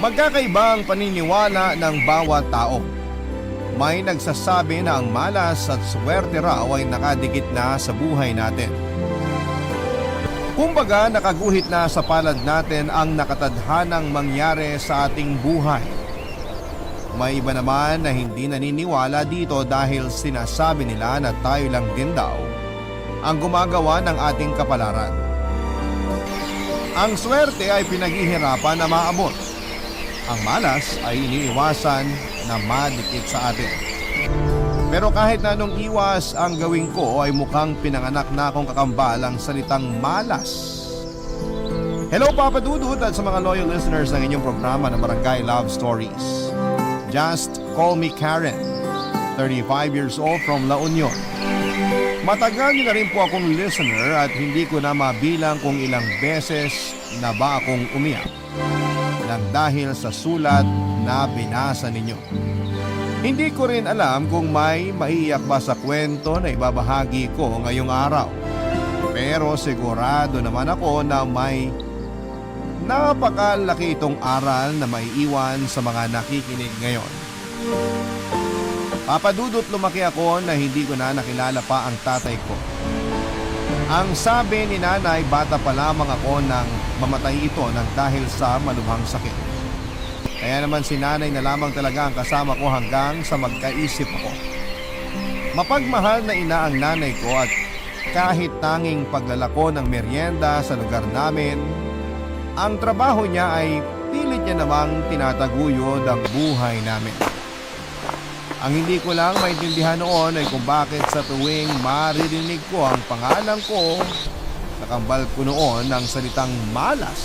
Magkakaiba ang paniniwala ng bawat tao. May nagsasabi na ang malas at swerte raw ay nakadikit na sa buhay natin. Kumbaga nakaguhit na sa palad natin ang nakatadhanang mangyari sa ating buhay. May iba naman na hindi naniniwala dito dahil sinasabi nila na tayo lang din daw ang gumagawa ng ating kapalaran. Ang swerte ay pinaghihirapan na maabot. Ang malas ay iniiwasan na madikit sa atin. Pero kahit na anong iwas ang gawin ko ay mukhang pinanganak na akong kakambal ang salitang malas. Hello Papa Dudut at sa mga loyal listeners ng inyong programa na Barangay Love Stories. Just call me Karen, 35 years old from La Union. Matagal niyo na rin po akong listener at hindi ko na mabilang kung ilang beses na ba akong umiyak nang dahil sa sulat na binasa ninyo. Hindi ko rin alam kung may maiiyak ba sa kwento na ibabahagi ko ngayong araw. Pero sigurado naman ako na may napakalaki itong aral na maiiwan sa mga nakikinig ngayon. Papadudot lumaki ako na hindi ko na nakilala pa ang tatay ko. Ang sabi ni nanay, bata pa lamang ako nang mamatay ito nang dahil sa malubhang sakit. Kaya naman si nanay na lamang talaga ang kasama ko hanggang sa magkaisip ako. Mapagmahal na ina ang nanay ko at kahit tanging paglalako ng merienda sa lugar namin, ang trabaho niya ay pilit niya namang tinataguyod ang buhay namin. Ang hindi ko lang maintindihan noon ay kung bakit sa tuwing maririnig ko ang pangalan ko, nakambal ko noon ang salitang malas.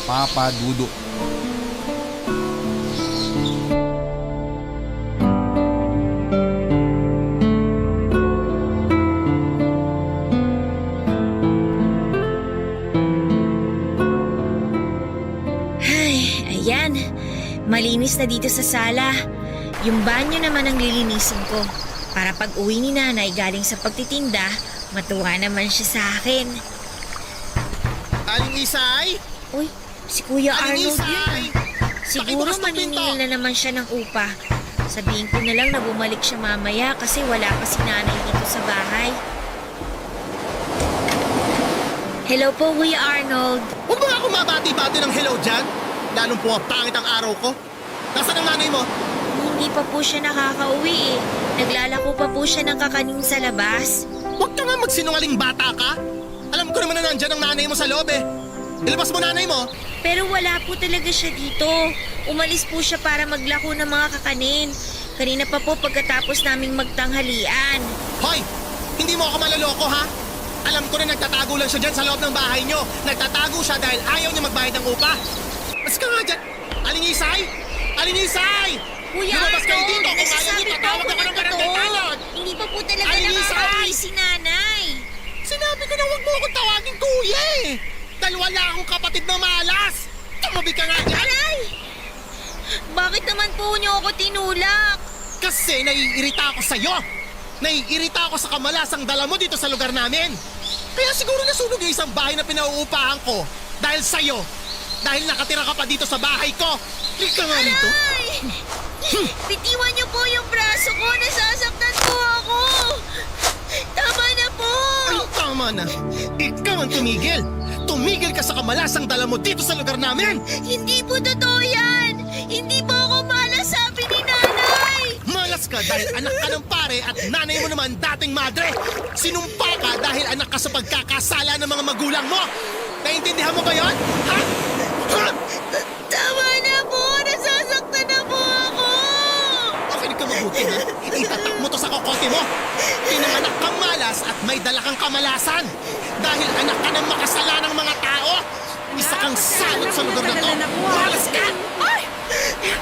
Papa Dudut. Ayan, malinis na dito sa sala. Yung banyo naman ang lilinisin ko. Para pag uwi ni nanay galing sa pagtitinda, matuwa naman siya sa akin. Aling Isay? Uy, si Kuya Aling Arnold yun Isay! Siguro Pakibukas ng maniningil pinto. na naman siya ng upa. Sabihin ko na lang na bumalik siya mamaya kasi wala pa si nanay dito sa bahay. Hello po, Kuya Arnold. Huwag mo nga ako mabati-bati ng hello dyan. Lalong pumapangit ang araw ko. Nasaan ang nanay mo? Hindi pa po siya nakakauwi eh. Naglalako pa po siya ng kakanin sa labas. Huwag ka nga magsinungaling bata ka. Alam ko naman na nandyan ang nanay mo sa loob eh. Ilabas mo nanay mo. Pero wala po talaga siya dito. Umalis po siya para maglako ng mga kakanin. Kanina pa po pagkatapos naming magtanghalian. Hoy! Hindi mo ako malaloko ha? Alam ko na nagtatago lang siya dyan sa loob ng bahay nyo. Nagtatago siya dahil ayaw niya magbayad ng upa. Mas ka nga dyan. Aling Isay! Aling Isay! Kuya Lumabas kayo Arnold, dito kung ayaw nagsasabi niyo po tatawag ako ako ng ng barangay totoo. tanod. Hindi pa po talaga Ay, nakakauwi Isay! si nanay. Sinabi ko na huwag mo akong tawagin kuya eh. Dahil wala akong kapatid na malas. Tumabi ka nga dyan. Aray! Bakit naman po niyo ako tinulak? Kasi naiirita ako sa'yo. Naiirita ako sa kamalasang dala mo dito sa lugar namin. Kaya siguro nasunog yung isang bahay na pinauupahan ko. Dahil sa'yo. Dahil nakatira ka pa dito sa bahay ko. Hindi ka nga rito. Ay! Bitiwan niyo po yung braso ko. Nasasaktan po ako. Tama na po. Ay, tama na. Ikaw ang tumigil. Tumigil ka sa kamalasang dala mo dito sa lugar namin. Hindi po totoo yan. Hindi po ako malas, sabi ni nanay. Malas ka dahil anak ka ng pare at nanay mo naman dating madre. Sinumpa ka dahil anak ka sa pagkakasala ng mga magulang mo. Naintindihan mo ba yon? Ha? Ha? Tama na po. Nasasaktan na po ako. Pakinig ka mabuti ha. Itatak mo to sa kokote mo. Pinanganak kang malas at may dala kang kamalasan. Dahil anak ka ng makasalanang mga tao. Isa kang salot sa lugar na to. Malas ka! Ay!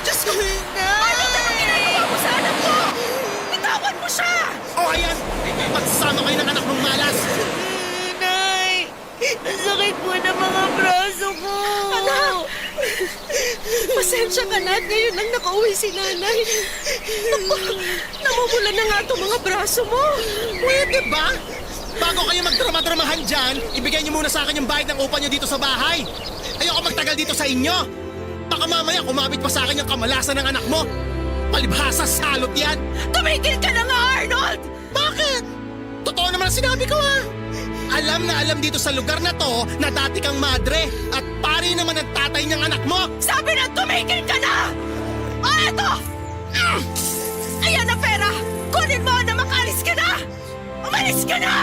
Diyos ko! Ano naman ginagawa mo sa anak ko? Bitawan mo siya! O ayan, magsama kayo ng anak mong malas. Nay! Nasakit po ng mga braso ko. Anak! Pasensya ka na at ngayon lang nakauwi si nanay. Naku, namumula na nga itong mga braso mo. Pwede ba? Bago kayo magdrama-dramahan dyan, ibigay niyo muna sa akin yung bayad ng upa niyo dito sa bahay. Ayoko magtagal dito sa inyo. Baka mamaya kumabit pa sa akin yung kamalasan ng anak mo. Palibhasa, salot yan. Tumigil ka na nga, Arnold! Bakit? Totoo naman ang sinabi ko ha. Alam na alam dito sa lugar na to na dati kang madre at pari naman ang tatay niyang anak mo. Sabi na tumigil ka na! O eto! Ayan na pera! Kunin mo na makalis ka na! Umalis ka na!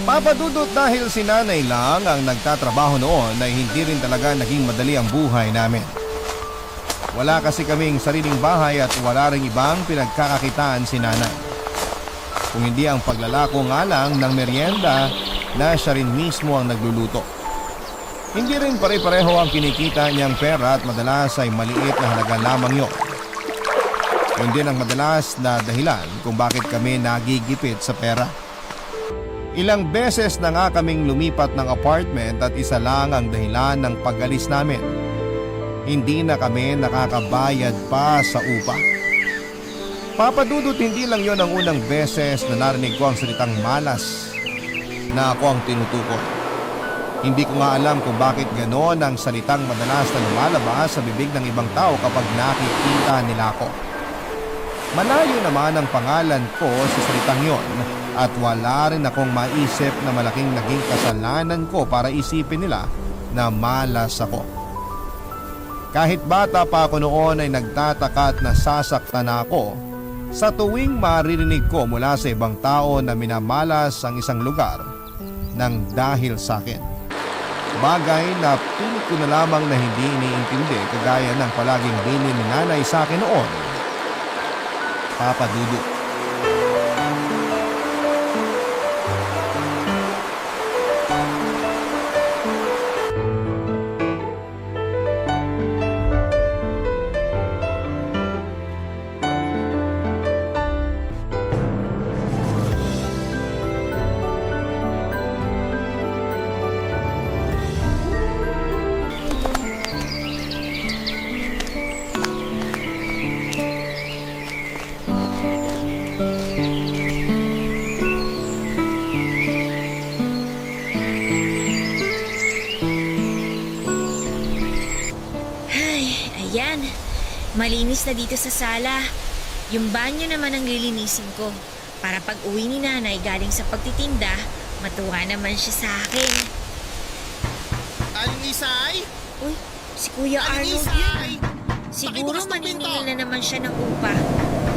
Papadudot dahil si nanay lang ang nagtatrabaho noon ay hindi rin talaga naging madali ang buhay namin. Wala kasi kaming sariling bahay at wala ring ibang pinagkakakitaan si nanay. Kung hindi ang paglalako nga lang ng merienda na siya rin mismo ang nagluluto. Hindi rin pare-pareho ang kinikita niyang pera at madalas ay maliit na halaga lamang yun. Yun din ang madalas na dahilan kung bakit kami nagigipit sa pera. Ilang beses na nga kaming lumipat ng apartment at isa lang ang dahilan ng pag-alis namin. Hindi na kami nakakabayad pa sa upa. Papadudot, hindi lang yon ang unang beses na narinig ko ang salitang malas na ako ang tinutukoy. Hindi ko nga alam kung bakit ganon ang salitang madalas na lumalabas sa bibig ng ibang tao kapag nakikita nila ako. Malayo naman ang pangalan ko sa salitang yon at wala rin akong maisip na malaking naging kasalanan ko para isipin nila na malas ako. Kahit bata pa ako noon ay nagtataka at nasasaktan na ako sa tuwing maririnig ko mula sa ibang tao na minamalas ang isang lugar nang dahil sa akin. Bagay na pilit ko na lamang na hindi iniintindi kagaya ng palaging bilin ni nanay sa akin noon. Papadudot. Ayan, malinis na dito sa sala. Yung banyo naman ang lilinisin ko para pag uwi ni nanay galing sa pagtitinda, matuwa naman siya sa akin. Aling Isay? Uy, si Kuya Aling Arnold Isay? yan. Siguro Pakibukas ng maniningil pinto. na naman siya ng upa.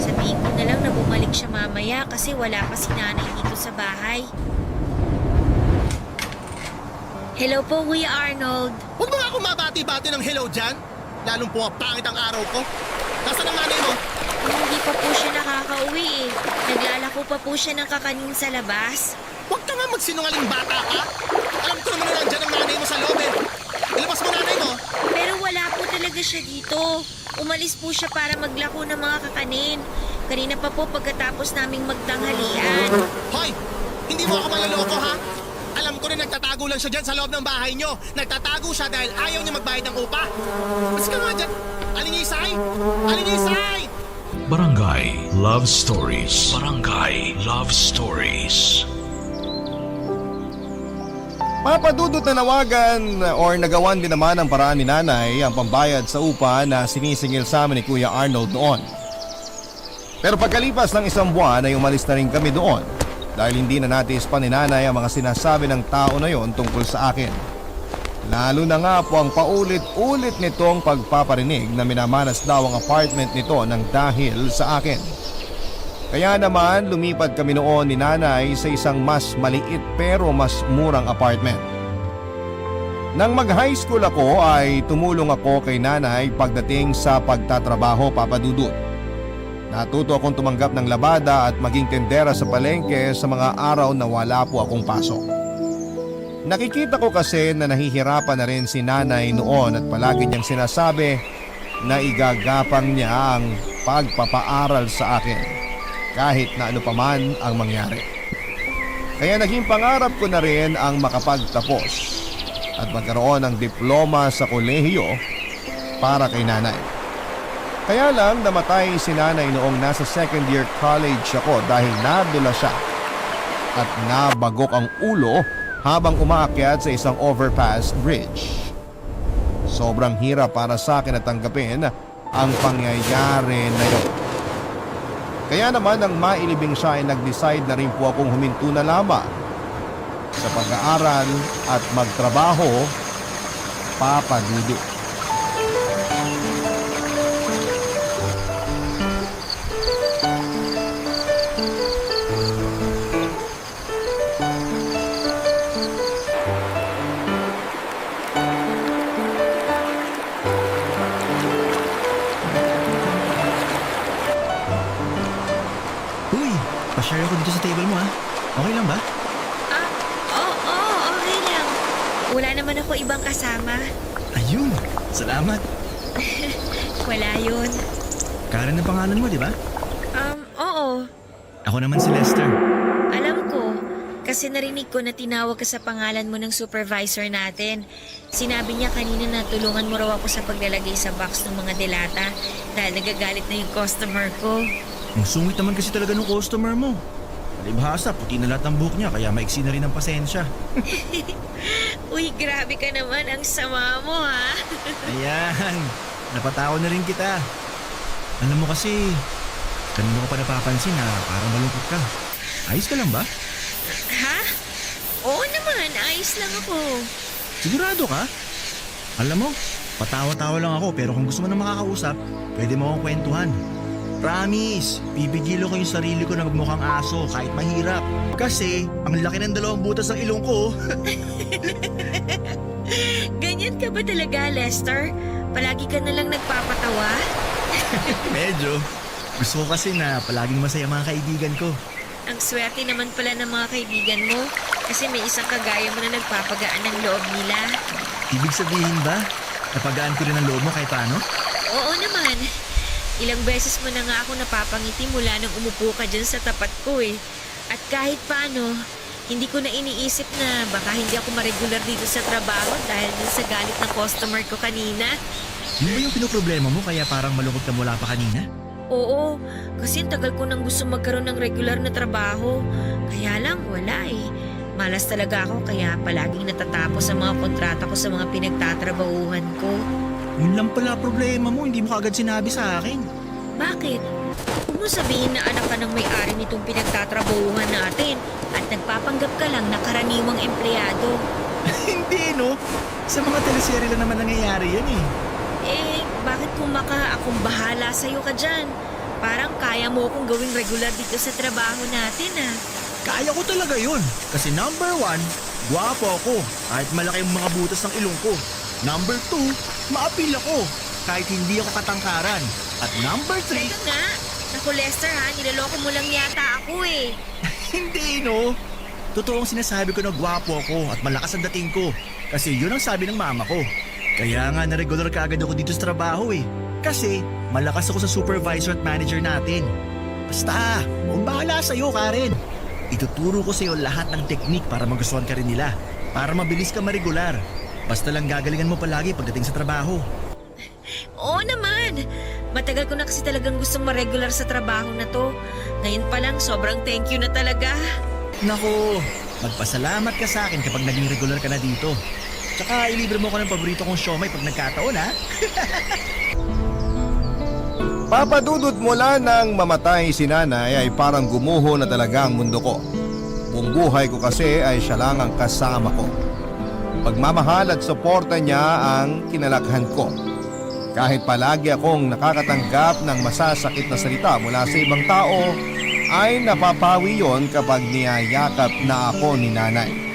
Sabihin ko na lang na bumalik siya mamaya kasi wala pa si nanay dito sa bahay. Hello po, Kuya Arnold. Huwag mo nga akong mabati-bati ng hello dyan. Lalong pumapangit ang araw ko. Nasaan ang nanay mo? Hindi pa po siya nakakauwi eh. Naglalako pa po siya ng kakanin sa labas. Huwag ka nga magsinungaling bata ka. Alam ko naman na nandyan ang nanay mo sa loob eh. Ilabas mo nanay mo. Pero wala po talaga siya dito. Umalis po siya para maglako ng mga kakanin. Kanina pa po pagkatapos naming magtanghalian. Hoy! Hindi mo ako maloloko ha? Alam ko rin nagtatago lang siya dyan sa loob ng bahay nyo. Nagtatago siya dahil ayaw niya magbayad ng upa. Mas ka nga dyan. Aling Isay! Aling Isay! Barangay Love Stories. Barangay Love Stories. Papadudot na nawagan or nagawan din naman ang paraan ni nanay ang pambayad sa upa na sinisingil sa amin ni Kuya Arnold noon. Pero pagkalipas ng isang buwan ay umalis na rin kami doon dahil hindi na natiis pa ni nanay ang mga sinasabi ng tao na yon tungkol sa akin. Lalo na nga po ang paulit-ulit nitong pagpaparinig na minamanas daw ang apartment nito ng dahil sa akin. Kaya naman lumipat kami noon ni nanay sa isang mas maliit pero mas murang apartment. Nang mag-high school ako ay tumulong ako kay nanay pagdating sa pagtatrabaho, Papadudut. Natuto akong tumanggap ng labada at maging tendera sa palengke sa mga araw na wala po akong pasok. Nakikita ko kasi na nahihirapan na rin si nanay noon at palagi niyang sinasabi na igagapang niya ang pagpapaaral sa akin kahit na ano paman ang mangyari. Kaya naging pangarap ko na rin ang makapagtapos at magkaroon ng diploma sa kolehiyo para kay nanay. Kaya lang namatay si nanay noong nasa second year college ako dahil nadula siya at nabagok ang ulo habang umaakyat sa isang overpass bridge. Sobrang hirap para sa akin na tanggapin ang pangyayari na yun. Kaya naman nang mailibing siya ay nag-decide na rin po akong huminto na lamang sa pag-aaral at magtrabaho, Papa Dudut. Uy, pa-share ako dito sa table mo ha. Okay lang ba? Oo, okay lang. Wala naman ako ibang kasama. Ayun, salamat. Wala yun. Karen ang pangalan mo, di ba? Oo. Ako naman si Lester. Alam ko. Kasi narinig ko na tinawag ka sa pangalan mo ng supervisor natin. Sinabi niya kanina na tulungan mo raw ako sa paglalagay sa box ng mga delata dahil nagagalit na yung customer ko. Ang sungit naman kasi talaga ng customer mo. Palibhasa, puti na lahat ng buhok niya kaya maiksi na rin ang pasensya. Uy, grabe ka naman. Ang sama mo, ha? Ayan, napatawa na rin kita. Alam mo kasi, kanina ko pa napapansin na parang malungkot ka. Ayos ka lang ba? Ha? Oo naman. Ayos lang ako. Sigurado ka? Alam mo, patawa-tawa lang ako pero kung gusto mo na makakausap, pwede mo akong kwentuhan. Promise, bibigilo ko yung sarili ko na magmukhang aso kahit mahirap. Kasi, ang laki ng dalawang butas ng ilong ko. Ganyan ka ba talaga, Lester? Palagi ka na lang nagpapatawa? Medyo. Gusto ko kasi na palaging masaya mga kaibigan ko. Ang swerte naman pala ng mga kaibigan mo kasi may isang kagaya mo na nagpapagaan ng loob nila. Ibig sabihin ba, napagaan ko rin ang loob mo kahit paano? Oo naman. Ilang beses mo na nga ako napapangiti mula nung umupo ka dyan sa tapat ko eh. At kahit paano, hindi ko na iniisip na baka hindi ako maregular dito sa trabaho dahil din sa galit ng customer ko kanina. Yun ba yung pinoproblema mo kaya parang malungkot ka mula pa kanina? Oo, kasi ang tagal ko nang gusto magkaroon ng regular na trabaho. Kaya lang, wala eh. Malas talaga ako kaya palaging natatapos ang mga kontrata ko sa mga pinagtatrabahuhan ko. Yun lang pala problema mo, hindi mo kagad sinabi sa akin. Bakit? Huwag mo sabihin na anak ka ng may-ari nitong pinagtatrabahuhan natin at nagpapanggap ka lang na karaniwang empleyado. Hindi no, sa mga teleserye lang naman nangyayari yan eh. Bakit kung akong bahala sa'yo ka dyan? Parang kaya mo akong gawing regular dito sa trabaho natin ah. Kaya ko talaga yun. Kasi number 1, gwapo ako kahit malaki yung mga butas ng ilong ko. Number 2, maapil ako kahit hindi ako katangkaran. At number 3, Teka nga. Naku Lester ha, niloloko mo lang yata ako eh. hindi no. Totoong sinasabi ko na gwapo ako at malakas ang dating ko. Kasi yun ang sabi ng mama ko. Kaya nga na-regular ka agad ako dito sa trabaho eh. Kasi malakas ako sa supervisor at manager natin. Basta, kung bahala sa'yo Karen. Ituturo ko sa'yo lahat ng teknik para magustuhan ka rin nila. Para mabilis ka maregular. Basta lang gagalingan mo palagi pagdating sa trabaho. Oo naman. Matagal ko na kasi talagang gusto ma-regular sa trabaho na to. Ngayon pa lang, sobrang thank you na talaga. Naku, magpasalamat ka sa akin kapag naging regular ka na dito. Tsaka ilibre mo ko ng paborito kong siomay pag nagkataon ha. Papadudot mula nang mamatay si nanay ay parang gumuho na talaga ang mundo ko. Buong buhay ko kasi ay siya lang ang kasama ko. Pagmamahal at suporta niya ang kinalakhan ko. Kahit palagi akong nakakatanggap ng masasakit na salita mula sa ibang tao, ay napapawi yon kapag niyayakap na ako ni nanay.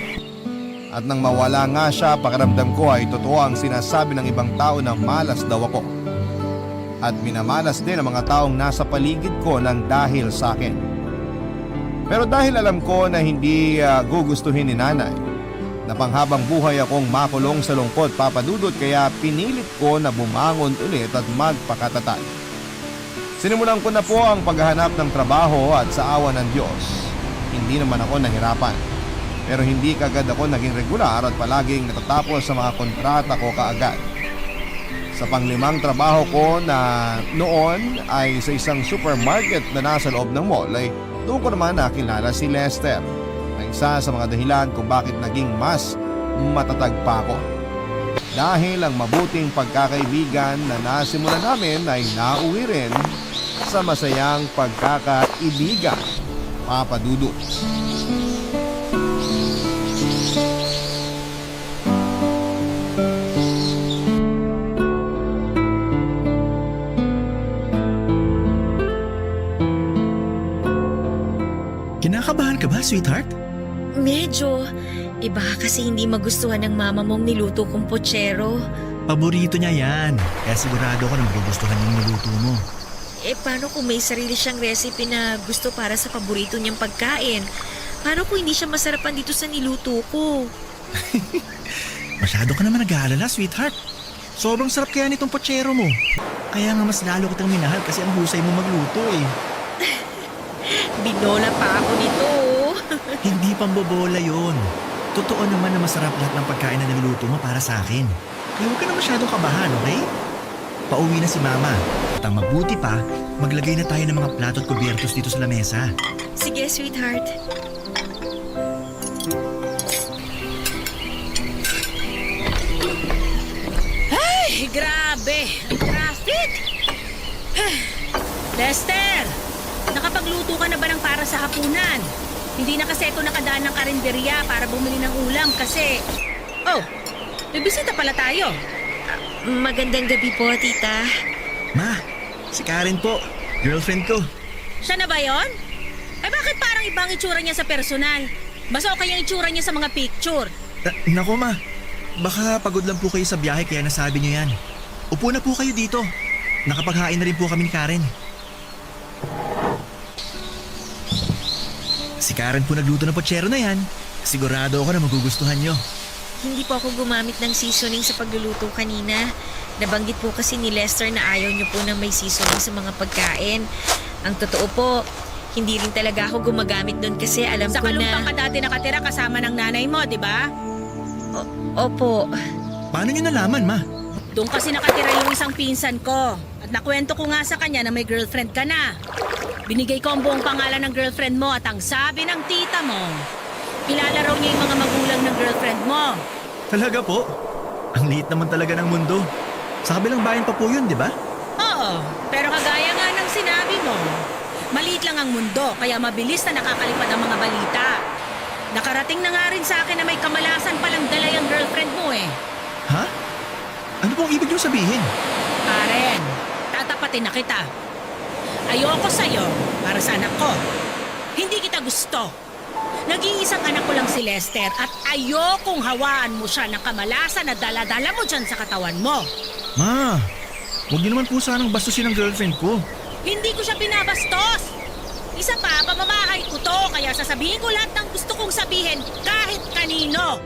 At nang mawala nga siya, pakiramdam ko ay totoo ang sinasabi ng ibang tao na malas daw ako. At minamalas din ang mga taong nasa paligid ko ng dahil sa akin. Pero dahil alam ko na hindi gugustuhin ni nanay, na panghabang buhay akong makulong sa lungkot, papadudot, kaya pinilit ko na bumangon ulit at magpakatatag. Sinimulan ko na po ang paghahanap ng trabaho at sa awa ng Diyos, hindi naman ako nahirapan. Pero hindi kagad ako naging regular at palaging natatapos sa mga kontrata ko kaagad. Sa panglimang trabaho ko na noon ay sa isang supermarket na nasa loob ng mall ay doon ko naman nakilala si Lester na isa sa mga dahilan kung bakit naging mas matatag pa ako. Dahil ang mabuting pagkakaibigan na nasimulan namin ay nauwi rin sa masayang pagkakaibigan. Papa Dudut. Kinakabahan ka ba, sweetheart? Medyo. Iba kasi hindi magustuhan ng mama mong niluto kong pochero. Paborito niya yan. Kaya sigurado ko na magugustuhan yung niluto mo. Paano kung may sarili siyang recipe na gusto para sa paborito niyang pagkain? Paano kung hindi siya masarapan dito sa niluto ko? Masyado ka naman nag-aalala, sweetheart. Sobrang sarap kaya nitong pochero mo. Kaya nga mas lalo kitang minahal kasi ang husay mo magluto eh. Binola pa ako nito. Hindi pambobola yon. Totoo naman na masarap lahat ng pagkain na niluluto mo para sa akin. Kaya huwag ka na masyadong kabahan, okay? Pauwi na si Mama. At ang mabuti pa, maglagay na tayo ng mga plato at kubyertos dito sa lamesa. Sige, sweetheart. Ay, grabe! Ang traffic! Lester! Nakapagluto ka na ba ng para sa hapunan? Hindi na kasi ito nakadaan ng karinderya para bumili ng ulam kasi... Oh, may bisita pala tayo. Magandang gabi po, tita. Ma, si Karen po. Girlfriend ko. Siya na ba yon? Ay bakit parang ibang itsura niya sa personal? Mas okay yung itsura niya sa mga picture. Nako ma, baka pagod lang po kayo sa biyahe kaya nasabi niyo yan. Upo na po kayo dito. Nakapaghain na rin po kami ni Karen. Si Karen po nagluto ng pochero na yan. Sigurado ako na magugustuhan niyo. Hindi po ako gumamit ng seasoning sa pagluluto kanina. Nabanggit po kasi ni Lester na ayaw niyo po na may seasoning sa mga pagkain. Ang totoo po, hindi rin talaga ako gumagamit doon kasi alam Sa ko kalumpang na... ka dati nakatira kasama ng nanay mo, di ba? Opo. Paano niyo nalaman, ma? Doon kasi nakatira yung isang pinsan ko. At nakwento ko nga sa kanya na may girlfriend ka na. Binigay ko ang buong pangalan ng girlfriend mo at ang sabi ng tita mo, ilalaro niya yung mga magulang ng girlfriend mo. Talaga po? Ang liit naman talaga ng mundo. Sa kabilang bayan pa po yun, di ba? Oo, pero kagaya nga ng sinabi mo, maliit lang ang mundo kaya mabilis na nakakalipad ang mga balita. Nakarating na nga rin sa akin na may kamalasan palang dala yung girlfriend mo eh. Ha? Ano pong ibig niyo sabihin? Karen, tatapatin na kita. Ayoko sa'yo para sa anak ko. Hindi kita gusto. Nag-iisang anak ko lang si Lester at ayokong hawaan mo siya ng kamalasan na dala-dala mo dyan sa katawan mo. Ma, huwag niyo naman po sanang bastusin ang girlfriend ko. Hindi ko siya binabastos. Isa pa, pamamahay ko to kaya sasabihin ko lahat ng gusto kong sabihin kahit kanino.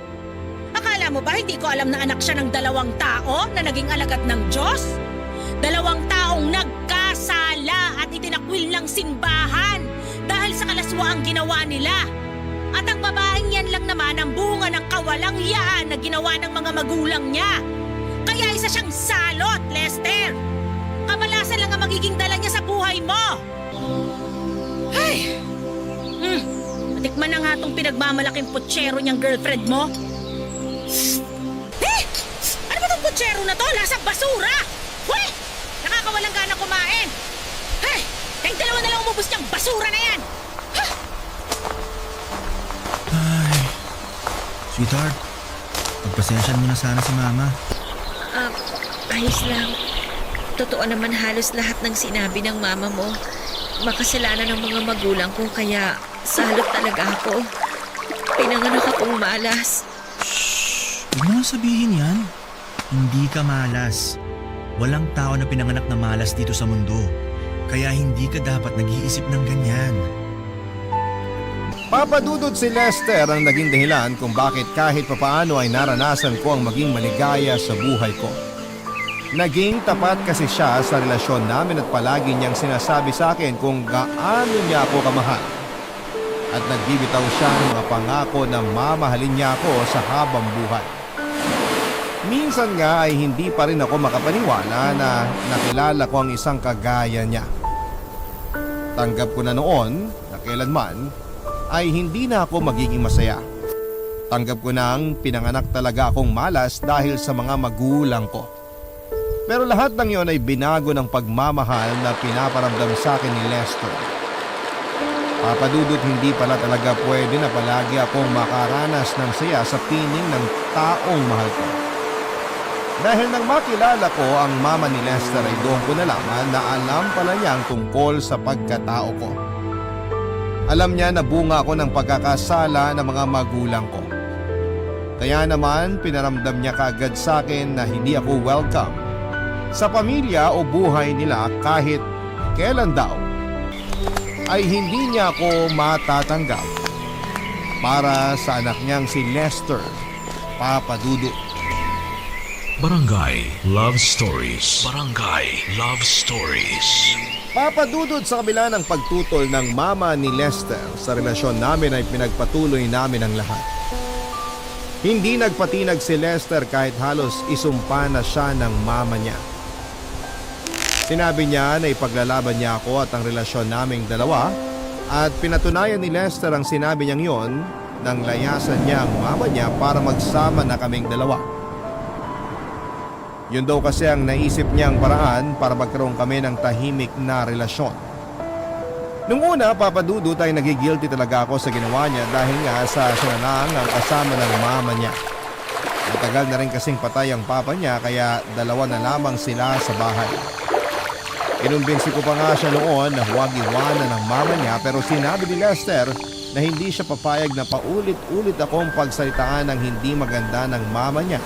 Akala mo ba hindi ko alam na anak siya ng 2 tao na naging alagad ng Diyos? 2 taong nagkasala at itinakwil ng simbahan dahil sa kalaswaang ginawa nila. At ang babaeng yan lang naman ang bunga ng kawalang-hiyaan na ginawa ng mga magulang niya. Kaya isa siyang salot, Lester. Kamalasan lang ang magiging dala niya sa buhay mo. Ay! Matikman na nga tong pinagmamalaking pochero niyang girlfriend mo. Eh! Ano ba tong pochero na to? Lasang basura! Weh! Nakakawalang gana kumain. Ay! Kayong dalawa na lang umubos niyang basura na yan! Ay, sweetheart, pagpasensyahan mo na sana si Mama. Ayos lang. Totoo naman halos lahat ng sinabi ng mama mo. Makasalanan ng mga magulang ko kaya salot talaga ako. Pinanganak akong malas. Huwag mo nang sabihin yan. Hindi ka malas. Walang tao na pinanganak na malas dito sa mundo. Kaya hindi ka dapat nag-iisip ng ganyan. Papadudod si Lester ang naging dahilan kung bakit kahit papaano ay naranasan ko ang maging maligaya sa buhay ko. Naging tapat kasi siya sa relasyon namin at palagi niyang sinasabi sa akin kung gaano niya ako kamahal. At nagbibitaw siya ng mga pangako na mamahalin niya ako sa habang buhay. Minsan nga ay hindi pa rin ako makapaniwala na nakilala ko ang isang kagaya niya. Tanggap ko na noon na kailanman ay hindi na ako magiging masaya. Tanggap ko nang pinanganak talaga akong malas dahil sa mga magulang ko. Pero lahat ng iyon ay binago ng pagmamahal na pinaparamdam sa akin ni Lester. Papadudot, hindi pala talaga pwede na palagi akong makaranas ng saya sa piling ng taong mahal ko. Dahil nang makilala ko ang mama ni Lester ay doon ko nalaman na alam pala niya ang tungkol sa pagkatao ko. Alam niya na bunga ako ng pagkakasala ng mga magulang ko. Kaya naman pinaramdam niya kaagad sa akin na hindi ako welcome sa pamilya o buhay nila kahit kailan daw ay hindi niya ako matatanggap para sa anak niyang si Lester, Papa Dudut. Barangay Love Stories. Barangay Love Stories. Papa Dudut, sa kabila ng pagtutol ng mama ni Lester sa relasyon namin ay pinagpatuloy namin ang lahat. Hindi nagpatinag si Lester kahit halos isumpa na siya ng mama niya. Sinabi niya na ipaglalaban niya ako at ang relasyon naming dalawa at pinatunayan ni Lester ang sinabi niyang yon nang layasan niya ang mama niya para magsama na kaming dalawa. Yun daw kasi ang naisip niyang paraan para magkaroon kami ng tahimik na relasyon. Nung una, Papa Dudut, ay nagigilty talaga ako sa ginawa niya dahil nga sa siya na lang ang kasama ng mama niya. Matagal na rin kasing patay ang papa niya kaya dalawa na lamang sila sa bahay. Kinumbinsi ko pa nga siya noon na huwag iwanan ng mama niya pero sinabi ni Lester na hindi siya papayag na paulit-ulit akong pagsalitaan ng hindi maganda ng mama niya.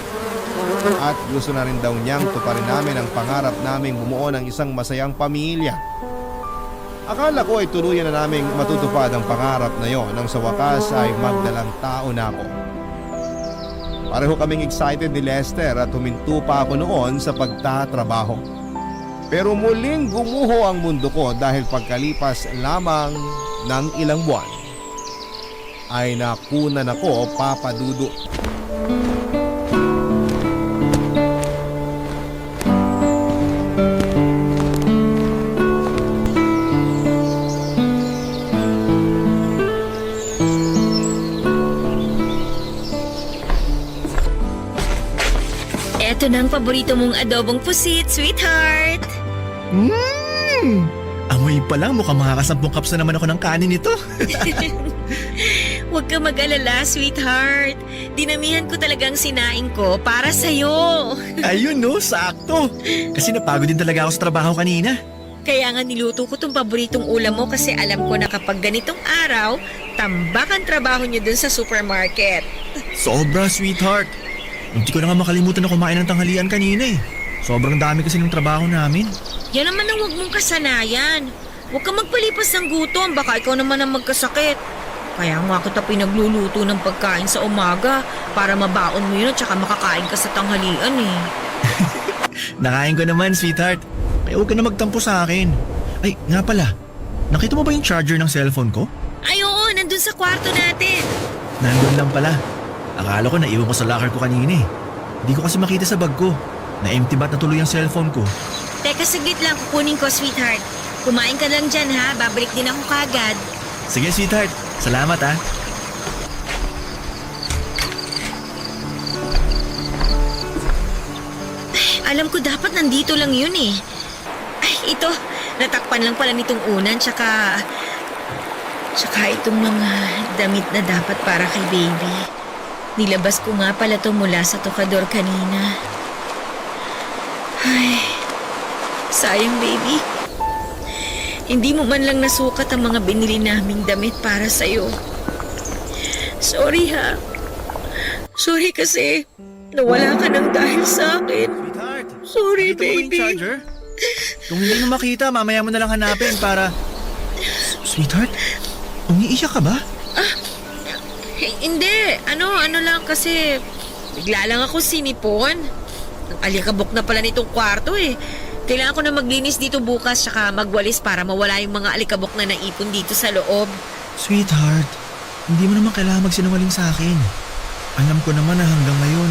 At gusto na rin daw niyang tuparin namin ang pangarap naming bumuo ng isang masayang pamilya. Akala ko ay tuluyan na naming matutupad ang pangarap na yon nang sa wakas ay magdalang tao na ako. Pareho kaming excited ni Lester at huminto pa ako noon sa pagtatrabaho. Pero muling gumuho ang mundo ko dahil pagkalipas lamang ng ilang buwan ay nakunan ako, Papa Dudut. Eto na ang paborito mong adobong pusit, sweetheart. Amoy pa lang, mukhang makakasampung cups na naman ako ng kanin nito. Huwag ka mag-alala, sweetheart. Dinamihan ko talagang sinaing ko para sa'yo. Ayun no, sakto. Kasi napagod din talaga ako sa trabaho kanina. Kaya nga niluto ko tong paboritong ulam mo kasi alam ko na kapag ganitong araw, tambak ang trabaho niyo dun sa supermarket. Sobra, sweetheart. Hindi ko na nga makalimutan na kumain ng tanghalian kanina eh. Sobrang dami kasi ng trabaho namin. Yan naman ang huwag mong kasanayan. Huwag kang magpalipas ng gutom, baka ikaw naman ang magkasakit. Kaya nga kita pinagluluto ng pagkain sa umaga para mabaon mo yun at saka makakain ka sa tanghalian eh. Nakain ko naman, sweetheart. Kaya huwag ka na magtampo sa akin. Ay, nga pala. Nakita mo ba yung charger ng cellphone ko? Ay oo, nandun sa kwarto natin. Nandun lang pala. Akala ko naiwan ko sa locker ko kanina eh. Hindi ko kasi makita sa bag ko. Na-empty ba't na tuloy ang cellphone ko? Teka, saglit lang, kukunin ko, sweetheart. Kumain ka lang dyan ha, babalik din ako kagad. Sige, sweetheart. Salamat ah. Alam ko dapat nandito lang yun eh. Ay, ito. Natakpan lang pala nitong unan, tsaka itong mga damit na dapat para kay baby. Nilabas ko nga pala to mula sa tokador kanina. Ay, sayang baby. Hindi mo man lang nasukat ang mga binili naming damit para sa'yo. Sorry ha. Sorry kasi nawala ka ng dahil sa akin. Sweetheart. Sorry, Nakita mo ba yung baby. charger? Kung hindi mo makita, mamaya mo na lang hanapin para... Sweetheart, umiiyak ka ba? Hindi. Ano lang kasi bigla lang ako sinipon. Ang alikabok na pala nitong kwarto eh. Kailangan ko na maglinis dito bukas saka magwalis para mawala yung mga alikabok na naipon dito sa loob. Sweetheart, hindi mo naman kailangan magsinungaling sa akin. Alam ko naman na hanggang ngayon,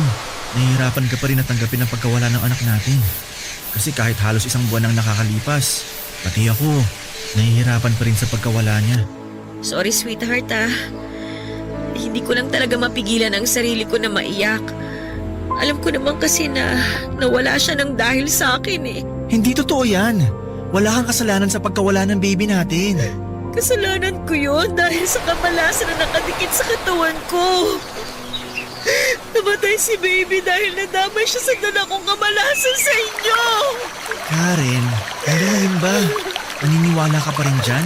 nahihirapan ka pa rin na tanggapin ang pagkawala ng anak natin. Kasi kahit halos isang buwan ang nakakalipas, pati ako, nahihirapan pa rin sa pagkawala niya. Sorry, sweetheart ah. Hindi ko lang talaga mapigilan ang sarili ko na maiyak. Alam ko naman kasi na nawala siya ng dahil sa akin eh. Hindi totoo yan. Wala kang kasalanan sa pagkawala ng baby natin. Kasalanan ko yun dahil sa kamalasan na nakadikit sa katawan ko. Namatay si baby dahil nadamay siya sa dala kong kamalasan sa inyo. Karen, hanggang ngayon ba? Naniniwala ka pa rin dyan?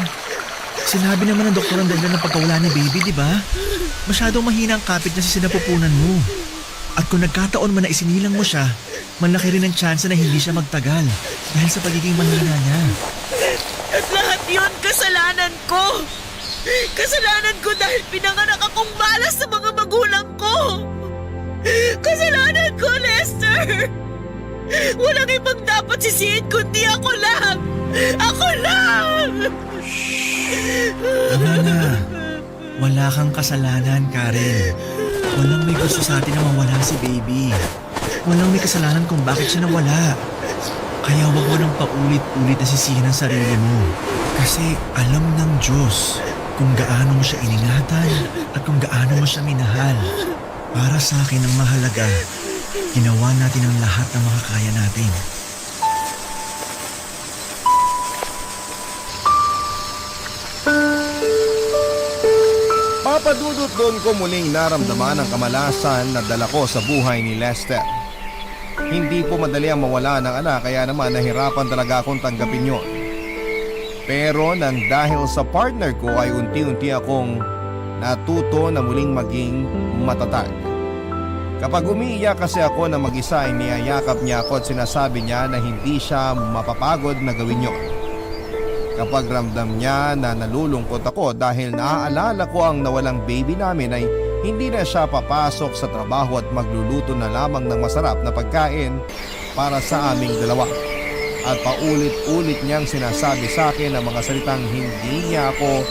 Sinabi naman ng doktor ang dahilan ng pagkawala ni baby, di ba? Masyadong mahina ang kapit na sinapupunan mo. At kung nagkataon man na isinilang mo siya, malaki rin ang tsansa na hindi siya magtagal dahil sa pagiging mahina niya. At lahat yun kasalanan ko. Kasalanan ko dahil pinanganak akong malas sa mga magulang ko. Kasalanan ko, Lester. Walang ibang dapat sisihin kundi ako lang. Ako lang! Tama na. Wala kang kasalanan, Karen. Walang may gusto sa atin na mawala si baby. Walang may kasalanan kung bakit siya nawala. Kaya wag mo nang paulit-ulit na sisihin ang sarili mo. Kasi alam ng Diyos kung gaano mo siya iningatan at kung gaano mo siya minahal. Para sa akin ang mahalaga, ginawa natin ang lahat ng makakaya natin. Papadudot doon ko muling naramdaman ang kamalasan na dala ko sa buhay ni Lester. Hindi po madali ang mawala ng anak kaya naman nahirapan talaga akong tanggapin yon. Pero nang dahil sa partner ko ay unti-unti akong natuto na muling maging matatag. Kapag umiiyak kasi ako na mag-isa ay niyayakap niya ako at sinasabi niya na hindi siya mapapagod na gawin yon. Kapag ramdam niya na nalulungkot ako dahil naaalala ko ang nawalang baby namin ay hindi na siya papasok sa trabaho at magluluto na lamang ng masarap na pagkain para sa aming dalawa. At paulit-ulit niyang sinasabi sa akin ang mga salitang hindi niya ako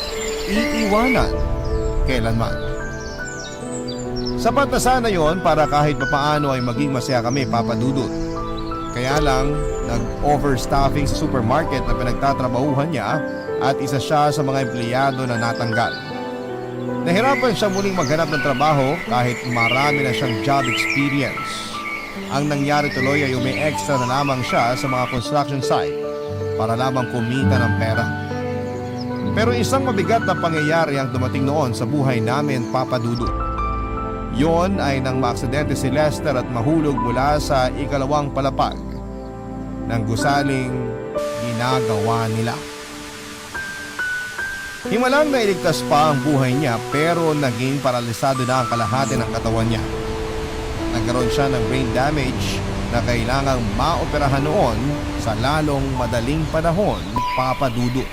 iiwanan kailanman. Sapat na sana yon para kahit papaano ay maging masaya kami, Papa Dudut. Kaya lang, nag-overstaffing sa supermarket na pinagtatrabahuhan niya at isa siya sa mga empleyado na natanggal. Nahirapan siya muling maghanap ng trabaho kahit marami na siyang job experience. Ang nangyari tuloy ay may extra na lamang siya sa mga construction site para lamang kumita ng pera. Pero isang mabigat na pangyayari ang dumating noon sa buhay namin, Papa Dudut. Yon ay nang maaksidente si Lester at mahulog mula sa ikalawang palapag ng gusaling ginagawa nila. Himalang nailigtas pa ang buhay niya pero naging paralisado na ang kalahati ng katawan niya. Nagkaroon siya ng brain damage na kailangang maoperahan noon sa lalong madaling panahon, Papa Dudut.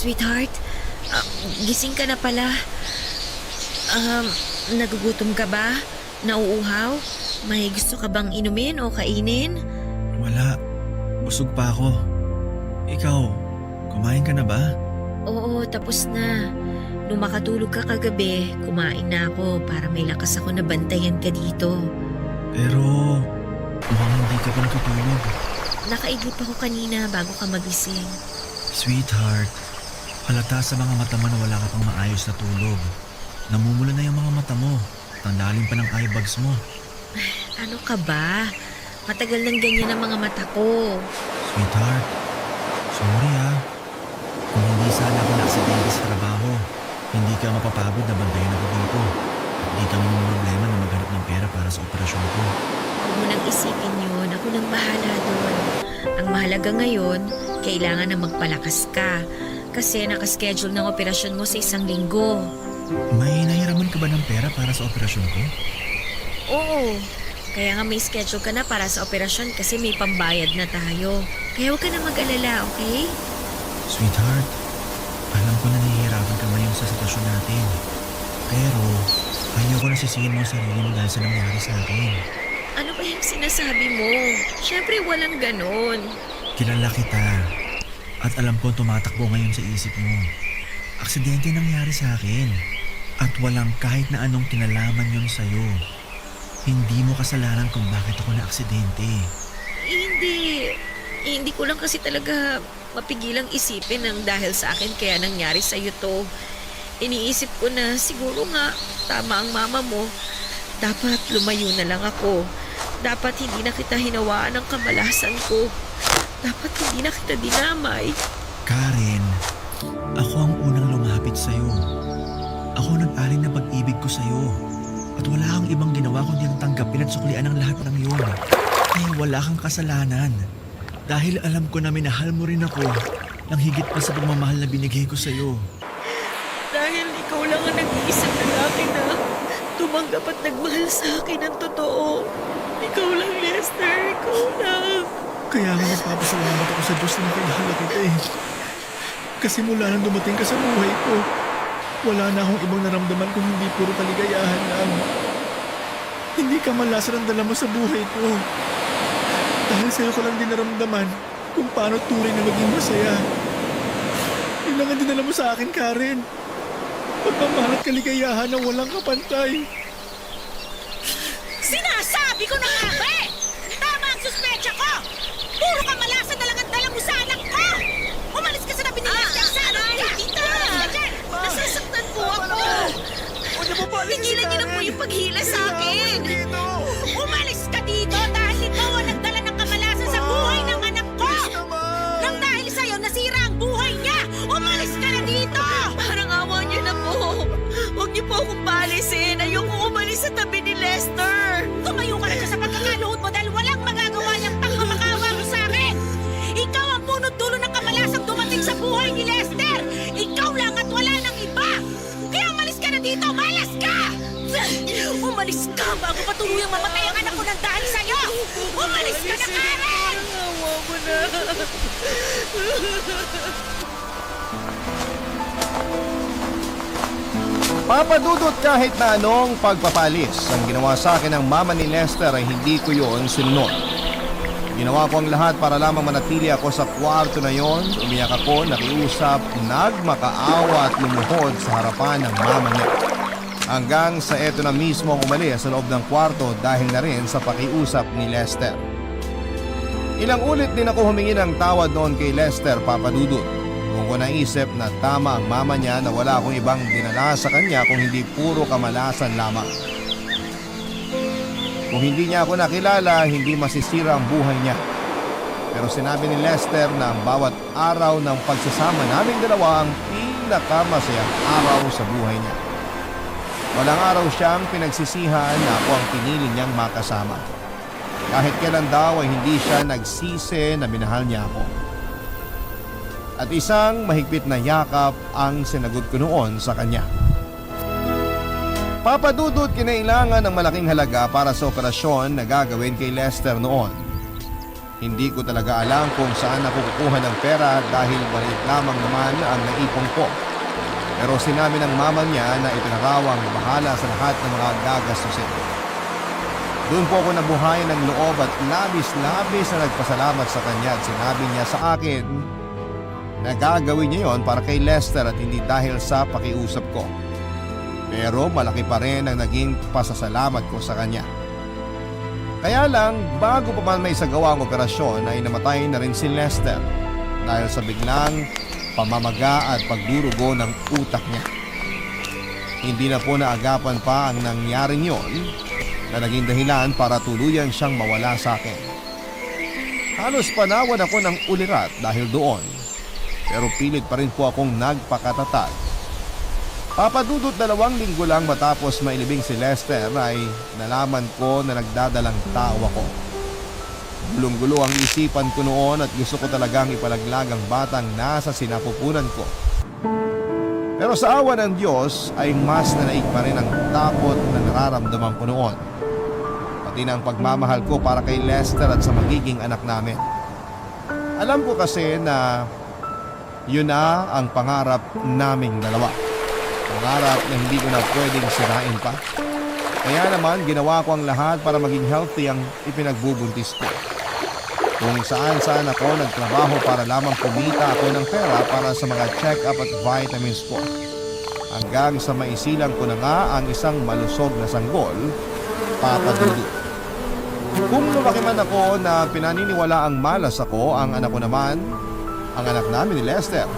Sweetheart, gising ka na pala. Nagugutom ka ba? Nauuhaw? May gusto ka bang inumin o kainin? Wala. Busog pa ako. Ikaw, kumain ka na ba? Oo, tapos na. Nung makatulog ka kagabi, kumain na ako para may lakas ako na bantayan ka dito. Pero mukhang hindi ka pa natutulog. Nakaidlip ako kanina bago ka magising. Sweetheart, halata sa mga mata mo na wala ka pang maayos na tulog. Namumula na yung mga mata mo. Ang lalim pa ng eye bags mo. Ano ka ba? Matagal nang ganyan ang mga mata ko. Sweetheart, sorry ah. Kung hindi sana ako na-aksidente sa trabaho, hindi ka mapapagod na bantayan ako dito. At hindi ka problema na maghanap ng pera para sa operasyon ko. Huwag mo nang isipin yun. Ako nang bahala doon. Ang mahalaga ngayon, kailangan na magpalakas ka. Kasi nakaschedule ng operasyon mo sa 1 linggo. May nahiraman ka ba ng pera para sa operasyon ko? Oo. Kaya nga may schedule ka na para sa operasyon kasi may pambayad na tayo. Kaya huwag ka na mag-alala, okay? Sweetheart, I relasyon natin. Pero ayoko na sisihin mo ang sarili mo dahil sa nangyari sa akin. Ano ba yung sinasabi mo? Siyempre walang ganon. Kilala kita at alam ko tumatakbo ngayon sa isip mo. Aksidente nangyari sa akin at walang kahit na anong kinalaman yun sa'yo. Hindi mo kasalanan kung bakit ako na aksidente. Hindi ko lang kasi talaga mapigilang isipin ng dahil sa akin kaya nangyari sa'yo to. Iniisip ko na siguro nga tama ang mama mo. Dapat lumayo na lang ako. Dapat hindi na kita hinawaan ng kamalasan ko. Dapat hindi na kita dinamay. Karen, ako ang unang lumapit sa'yo. Ako nag-alin na pag-ibig ko sa'yo. At wala kang ibang ginawa kundi ang tanggapin at suklian ang lahat ng yun. Kaya wala kang kasalanan. Dahil alam ko na minahal mo rin ako ng higit pa sa pagmamahal na binigay ko sa'yo. Dahil ikaw lang ang nag-iisang lalaki na tumanggap at nagmahal sa akin ng totoo. Ikaw lang, Lester. Ikaw lang. Kaya nga nagpapasalamat ako sa Diyos na nakilala kita eh. Kasi mula nang dumating ka sa buhay ko, wala na akong ibang naramdaman kung hindi puro kaligayahan lang. Hindi ka malasan ang dala mo sa buhay ko. Dahil sa'yo ko lang din naramdaman kung paano tunay na maging masaya. Yun lang ang dinala mo sa akin, Karen. Pagmamahal at kaligayahan na walang kapantay. Sinasabi ko na nga ba eh! Tama ang suspecha ko! Puro kamalasan na lang ang dala mo sa anak ko! Umalis ka sa tabi ni Lester sa anak ka! Umalis ka dyan! Nasasaktan po ako. Tigilan niyo na po yung paghila sa akin. Umalis ka dito dahil ikaw ang nagdala ng kamalasan sa buhay ng anak ko! Nang dahil sa'yo, nasira ang buhay niya! Umalis ka na dito! Parang awa niyo na po. Huwag niyo po akong paalisin. Ayoko umalis sa tabi ni Lester. Tumayo ka na dyan sa pagkakaluhod mo dahil walang magagawa niyang pagmamakawa mo sa akin! Ikaw ang punot dulo ng kamalasang dumating sa buhay ni Lester! Ikaw lang at wala nang iba! Kaya umalis ka na dito! Malas ka! Umalis ka bago pa tuluyang mamatay ang anak ko ng dahil sa'yo! Umalis ka na, Karen! Awa mo na. Papadudot kahit na anong pagpapalis ang ginawa sa akin ng mama ni Lester ay hindi ko yon sinunod. Ginawa ko ang lahat para lamang manatili ako sa kwarto na yon. Umiyak ako, nakiusap, nagmakaawa at lumuhod sa harapan ng mama niya. Hanggang sa eto na mismo ang umalis sa loob ng kwarto dahil na rin sa pakiusap ni Lester. Ilang ulit din ako humingi ng tawad noon kay Lester, Papadudot. Doon ko naisip na tama ang mama niya na wala akong ibang dinala sa kanya kung hindi puro kamalasan lamang. Kung hindi niya ako nakilala, hindi masisira ang buhay niya. Pero sinabi ni Lester na ang bawat araw ng pagsasama naming dalawa ang pinakamasayang araw sa buhay niya. Walang araw siyang pinagsisihan na ako ang pinili niyang makasama. Kahit kailan daw ay hindi siya nagsisi na minahal niya ako. At isang mahigpit na yakap ang sinagot ko noon sa kanya. Papadudot, kinailangan ng malaking halaga para sa operasyon na gagawin kay Lester noon. Hindi ko talaga alam kung saan ako kukuha ng pera dahil maliit lamang naman ang naipon ko. Pero sinabi ng mama niya na ipinarawang bahala sa lahat ng mga gagastusin. Doon po ako nabuhay ng loob at labis-labis na nagpasalamat sa kanya at sinabi niya sa akin na gagawin niya yon para kay Lester at hindi dahil sa pakiusap ko. Pero malaki pa rin ang naging pasasalamat ko sa kanya. Kaya lang, bago pa man may isagawa ang operasyon ay namatay na rin si Lester dahil sa biglang pamamaga at pagdurugo ng utak niya. Hindi na po naagapan pa ang nangyaring yon na naging dahilan para tuluyan siyang mawala sa akin. Halos panawan ako ng ulirat dahil doon. Pero pilit pa rin po akong nagpakatatag. Papadudot 2 linggo lang matapos mailibing si Lester ay nalaman ko na nagdadalang tao ako. Gulong-gulo ang isipan ko noon at gusto ko talagang ipalaglag ang batang nasa sinapupunan ko. Pero sa awa ng Diyos ay mas nanaig pa rin ang takot na nararamdaman ko noon. Pati na ang pagmamahal ko para kay Lester at sa magiging anak namin. Alam ko kasi na yun na ang pangarap naming dalawa. Pangarap na hindi ko na pwedeng sirain pa. Kaya naman ginawa ko ang lahat para maging healthy ang ipinagbubuntis ko. Kung saan-saan ako nagtrabaho para lamang kumita ako ng pera para sa mga check-up at vitamins ko. Hanggang sa maisilang ko na nga ang isang malusog na sanggol, Papa Dudu. Kung lumaki man ako na pinaniniwala ang malas ako, ang anak ko naman, ang anak namin ni Lester,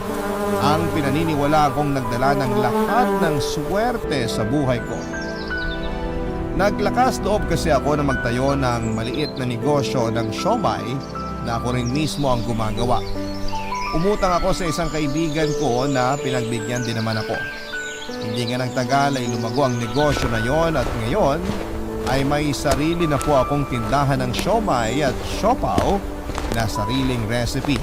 ang pinaniniwala akong nagdala ng lahat ng swerte sa buhay ko. Naglakas loob kasi ako na magtayo ng maliit na negosyo ng siomai na ako rin mismo ang gumagawa. Umutang ako sa isang kaibigan ko na pinagbigyan din naman ako. Hindi nga nagtagal ay lumago ang negosyo na yon at ngayon ay may sarili na po akong tindahan ng siomai at siopaw na sariling recipe.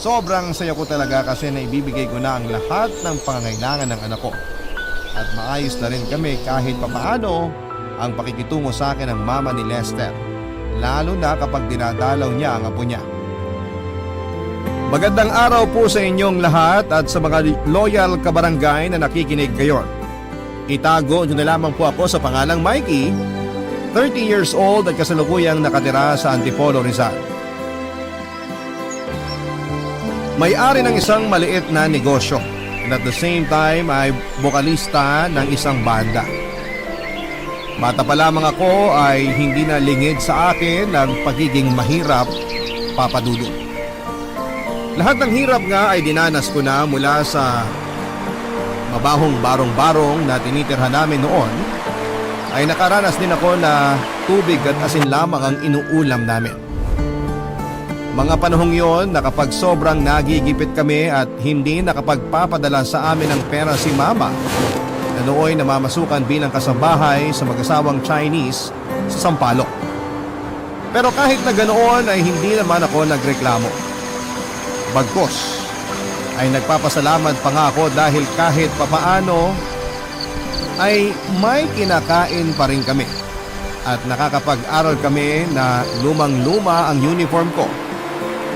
Sobrang saya ko talaga kasi naibibigay ko na ang lahat ng pangangailangan ng anak ko. At maayos na rin kami kahit papaano ang pakikitungo sa akin ng mama ni Lester, lalo na kapag dinadalaw niya ang apo niya. Magandang araw po sa inyong lahat at sa mga loyal kabarangay na nakikinig ngayon. Itago niyo na lamang po ako sa pangalang Mikey, 30 years old at kasalukuyang nakatira sa Antipolo, Rizal. May-ari ng isang maliit na negosyo and at the same time ay bokalista ng isang banda. Bata pa lamang ako ay hindi na lingid sa akin ang pagiging mahirap, Papa Dudu. Lahat ng hirap nga ay dinanas ko na mula sa mabahong barong-barong na tinitirhan namin noon, ay nakaranas din ako na tubig at asin lamang ang inuulam namin. Mga panahong yon na kapag sobrang nagigipit kami at hindi nakapagpapadala sa amin ng pera si Mama, na nooy namamasukan bilang kasambahay sa mag-asawang Chinese sa Sampaloc. Pero kahit na ganoon ay hindi naman ako nagreklamo. Bagkus ay nagpapasalamat pa nga ako dahil kahit papaano ay may kinakain pa rin kami. At nakakapag-aral kami na lumang-luma ang uniform ko.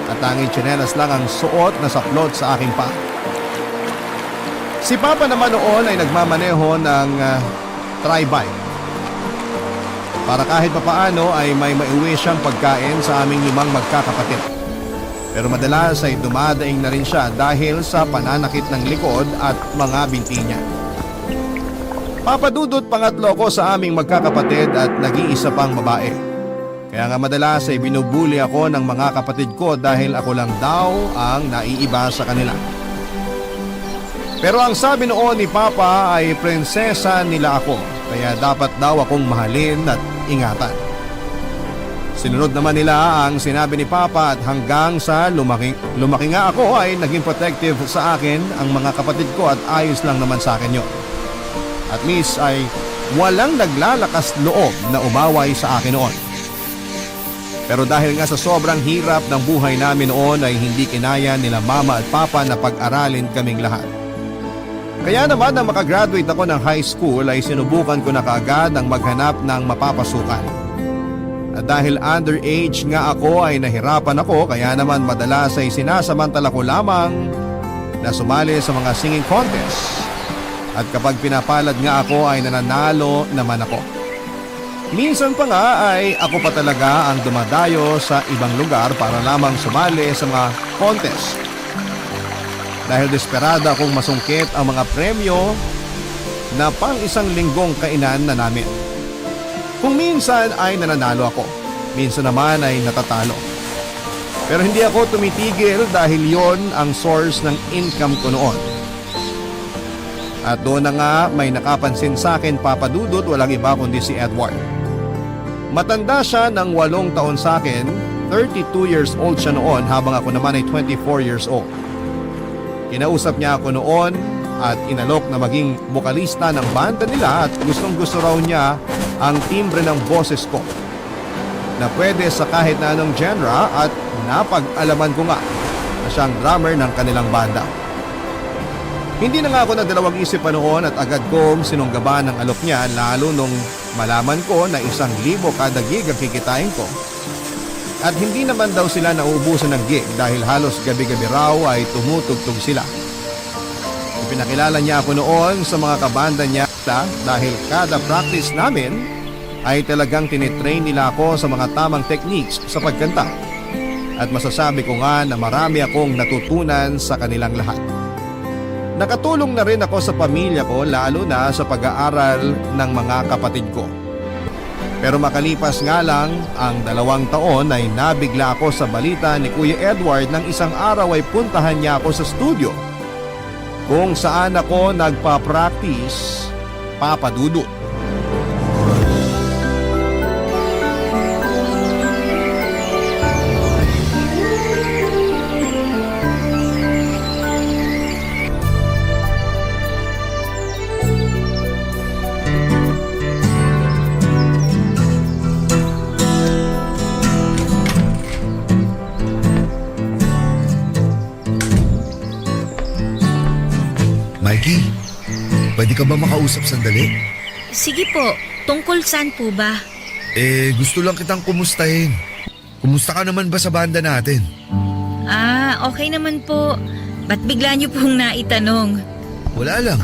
At tanging tsinelas lang ang suot na saplot sa aking paa. Si Papa naman noon ay nagmamaneho ng tri-bike. Para kahit papaano ay may maiuwi siyang pagkain sa aming 5 magkakapatid. Pero madalas ay dumadaing na rin siya dahil sa pananakit ng likod at mga binti niya. Papa Dudut, pangatlo ko sa aming magkakapatid at nag-iisa pang babae. Kaya nga madalas ay binubuli ako ng mga kapatid ko dahil ako lang daw ang naiiba sa kanila. Pero ang sabi noon ni Papa ay prinsesa nila ako, kaya dapat daw akong mahalin at ingatan. Sinunod naman nila ang sinabi ni Papa at hanggang sa lumaki nga ako ay naging protective sa akin ang mga kapatid ko at ayos lang naman sa akin yun. At least ay walang naglalakas loob na umaway sa akin noon. Pero dahil nga sa sobrang hirap ng buhay namin noon ay hindi kinaya nila Mama at Papa na pag-aralin kaming lahat. Kaya naman nang makagraduate ako ng high school ay sinubukan ko na kaagad ang maghanap ng mapapasukan. At dahil underage nga ako ay nahirapan ako, kaya naman madalas ay sinasamantala ko lamang na sumali sa mga singing contest. At kapag pinapalad nga ako ay nananalo naman ako. Minsan pa nga ay ako pa talaga ang dumadayo sa ibang lugar para lamang sumali sa mga contest. Dahil desperada akong masungkit ang mga premyo na pang isang linggong kainan na namin. Kung minsan ay nananalo ako, minsan naman ay natatalo. Pero hindi ako tumitigil dahil yon ang source ng income ko noon. At doon na nga may nakapansin sa akin, Papa Dudut, walang iba kundi si Edward. Matanda siya ng 8 taon sa akin, 32 years old siya noon habang ako naman ay 24 years old. Kinausap niya ako noon at inalok na maging bokalista ng banda nila at gustong gusto raw niya ang timbre ng boses ko na pwede sa kahit na anong genre at napag-alaman ko nga na siyang drummer ng kanilang banda. Hindi na nga ako nagdalawang isip pa noon at agad kong sinunggaban ng alok niya lalo nung malaman ko na 1,000 kada gig ang kikitain ko. At hindi naman daw sila nauubusan ng gig dahil halos gabi-gabi raw ay tumutugtog sila. Ipinakilala niya ako noon sa mga kabanda niya dahil kada practice namin ay talagang tinitrain nila ako sa mga tamang techniques sa pagkanta. At masasabi ko nga na marami akong natutunan sa kanilang lahat. Nakatulong na rin ako sa pamilya ko lalo na sa pag-aaral ng mga kapatid ko. Pero makalipas nga lang ang 2 taon ay nabigla ako sa balita ni Kuya Edward nang isang araw ay puntahan niya ako sa studio kung saan ako nagpa-practice papadudot. Mikey, pwede ka ba makausap sandali? Sige po, tungkol saan po ba? Gusto lang kitang kumustahin. Kumusta ka naman ba sa banda natin? Okay naman po. Ba't bigla niyo pong naitanong? Wala lang.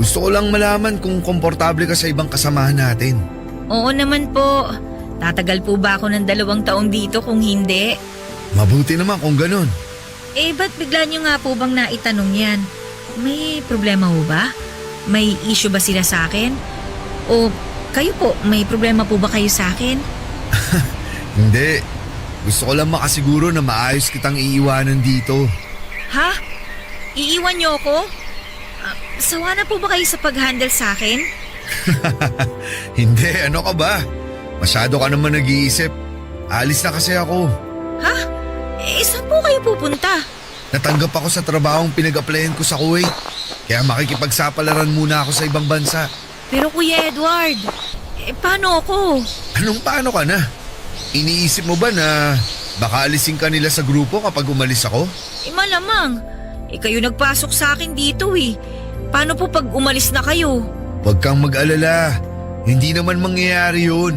Gusto ko lang malaman kung komportable ka sa ibang kasamahan natin. Oo naman po. Tatagal po ba ako ng 2 taon dito kung hindi? Mabuti naman kung ganun. Ba't bigla niyo nga po bang naitanong yan? May problema ho ba? May issue ba sila sa akin? O kayo po, may problema po ba kayo sa akin? Hindi. Gusto ko lang makasiguro na maayos kitang iiwanan dito. Ha? Iiwan niyo ako? Sawa na po ba kayo sa pag-handle sa akin? Hindi, ano ka ba? Masyado ka naman nag-iisip. Alis na kasi ako. Ha? Saan po kayo pupunta? Natanggap ako sa trabahong pinag-applyan ko sa Kuwait. Kaya makikipagsapalaran muna ako sa ibang bansa. Pero Kuya Edward, paano ako? Anong paano ka na? Iniisip mo ba na baka alisin ka nila sa grupo kapag umalis ako? Malamang. Kayo nagpasok sa akin dito eh. Paano po pag umalis na kayo? Huwag kang mag-alala. Hindi naman mangyayari yun.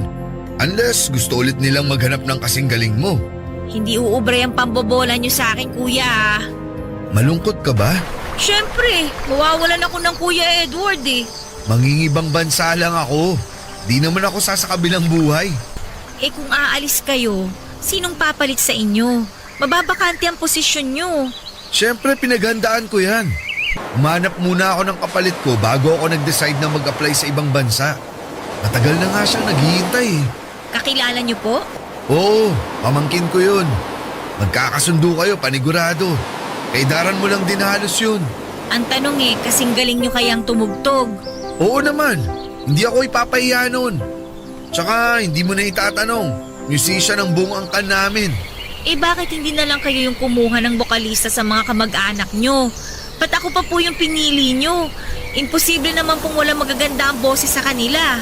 Unless gusto ulit nilang maghanap ng kasing galing mo. Hindi uubra yung pambobola niyo sa akin, kuya. Malungkot ka ba? Siyempre, mawawalan ako ng Kuya Edward eh. Mangingibang bansa lang ako. Di naman ako sasakabilang buhay. Kung aalis kayo, sinong papalit sa inyo? Mababakante ang posisyon niyo. Siyempre pinaghandaan ko yan. Umanap muna ako ng kapalit ko bago ako nag-decide na mag-apply sa ibang bansa. Matagal na nga siyang naghihintay eh. Kakilala niyo po? Oo, pamangkin ko yun. Magkakasundo kayo, panigurado. Kaidaran mo lang din halos yun. Ang tanong kasing galing niyo kayang tumugtog. Oo naman, hindi ako ipapahiya nun. Tsaka hindi mo na itatanong, musician ang buong angkan namin. Bakit hindi na lang kayo yung kumuha ng bokalista sa mga kamag-anak nyo? Ba't ako pa po yung pinili nyo? Imposible naman pong wala magaganda ang boses sa kanila.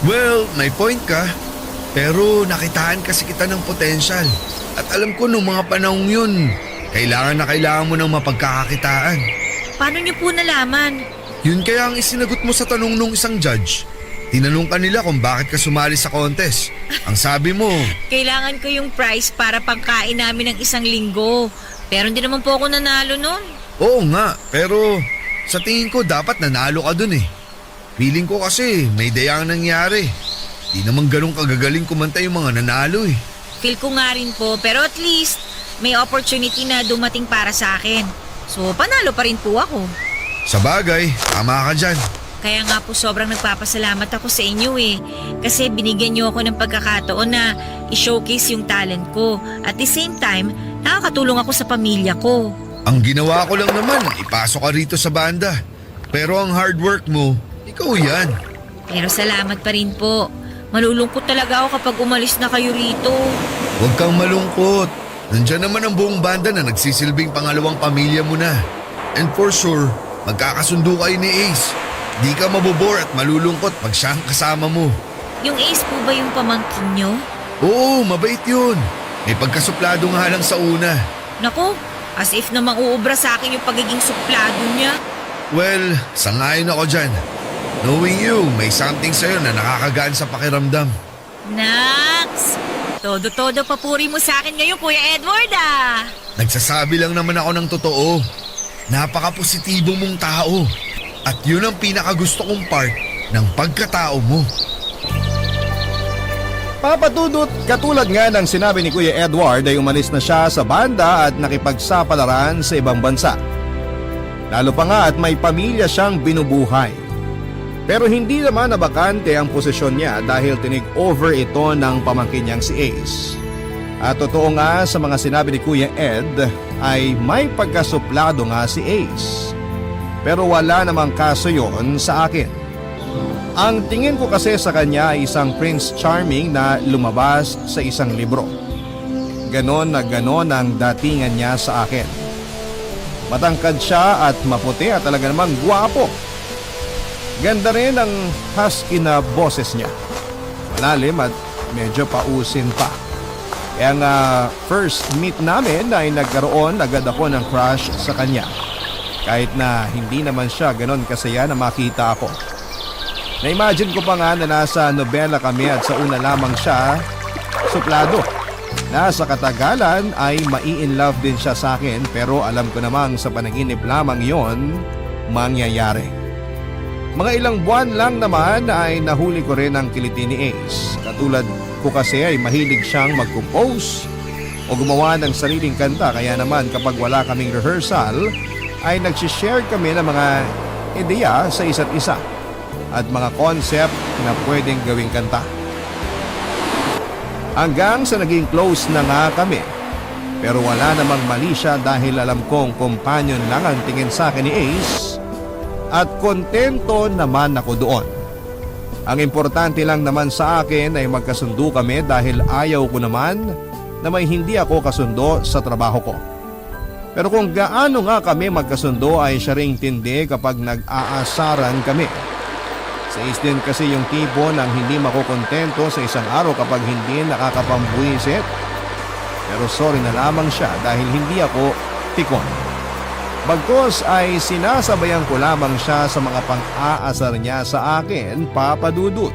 Well, may point ka. Pero nakitaan kasi kita ng potensyal. At alam ko nung mga panahong yun, kailangan mo ng mapagkakakitaan. Paano nyo po nalaman? Yun kaya ang isinagot mo sa tanong nung isang judge. Tinanong ka nila kung bakit ka sumali sa contest. Ang sabi mo, Kailangan ko yung prize para pangkain namin ng 1 linggo. Pero hindi naman po ako nanalo nun. oo nga, pero sa tingin ko dapat nanalo ka dun eh. Feeling ko kasi may dayang nangyari. Di naman ganun kagagaling kumanta yung mga nanalo eh. Feel ko nga rin po, pero at least may opportunity na dumating para sa akin. So panalo pa rin po ako. Sa bagay, tama ka dyan. Kaya nga po sobrang nagpapasalamat ako sa inyo eh. Kasi binigyan niyo ako ng pagkakataon na i-showcase yung talent ko. At the same time, nakakatulong ako sa pamilya ko. Ang ginawa ko lang naman, ipasok ka rito sa banda. Pero ang hard work mo, ikaw yan. Pero salamat pa rin po. Malulungkot talaga ako kapag umalis na kayo rito. Huwag kang malungkot. Nandiyan naman ang buong banda na nagsisilbing pangalawang pamilya mo na. And for sure, magkakasundo kayo ni Ace. Di ka mabobore at malulungkot pag siya ang kasama mo. Yung Ace po ba yung pamangkin nyo? Oo, mabait yun. May pagkasuplado nga lang sa una. Naku, as if namang uubra sa akin yung pagiging suplado niya. Well, sangayon ako dyan. Knowing you, may something sa'yo na nakakagaan sa pakiramdam. Nax! Todo-todo papuri mo sa akin ngayon, Kuya Edward ah! Nagsasabi lang naman ako ng totoo. Napaka-positibo mong tao. At yun ang pinakagusto kong part ng pagkatao mo. Papadudot, katulad nga ng sinabi ni Kuya Edward ay umalis na siya sa banda at nakipagsapalaran sa ibang bansa. Lalo pa nga at may pamilya siyang binubuhay. Pero hindi naman nabakante ang posisyon niya dahil tinig-over ito ng pamangkin niyang si Ace. At totoo nga sa mga sinabi ni Kuya Ed ay may pagkasuplado nga si Ace. Pero wala namang kaso yon sa akin. Ang tingin ko kasi sa kanya ay isang Prince Charming na lumabas sa isang libro. Ganon na ganon ang datingan niya sa akin. Matangkad siya at maputi at talaga namang gwapo. Ganda rin ang husky na boses niya. Malalim at medyo pausin pa. Kaya nga first meet namin ay nagkaroon agad ako ng crush sa kanya. Kahit na hindi naman siya ganon kasaya na makita ako. Na-imagine ko pa nga na nasa nobela kami at sa una lamang siya suplado. Nasa katagalan ay mai-inlove din siya sa akin pero alam ko namang sa panaginip lamang yon mangyayari. Mga ilang buwan lang naman ay nahuli ko rin ang kiliti ni Ace. Katulad ko kasi ay mahilig siyang mag-compose o gumawa ng sariling kanta kaya naman kapag wala kaming rehearsal ay nagsishare kami ng mga ideya sa isa't isa at mga concept na pwedeng gawing kanta. Hanggang sa naging close na nga kami. Pero wala namang mali siya dahil alam kong companion lang ang tingin sa akin ni Ace. At kontento naman ako doon. Ang importante lang naman sa akin ay magkasundo kami dahil ayaw ko naman na may hindi ako kasundo sa trabaho ko. Pero kung gaano nga kami magkasundo ay siya ring tindi kapag nag-aasaran kami. Sa Ace din kasi yung tipo ng hindi makukontento sa isang araw kapag hindi nakakapambuisit. Pero sorry na lamang siya dahil hindi ako pikon. Bagkus ay sinasabayan ko lamang siya sa mga pang-aasar niya sa akin, Papa Dudut.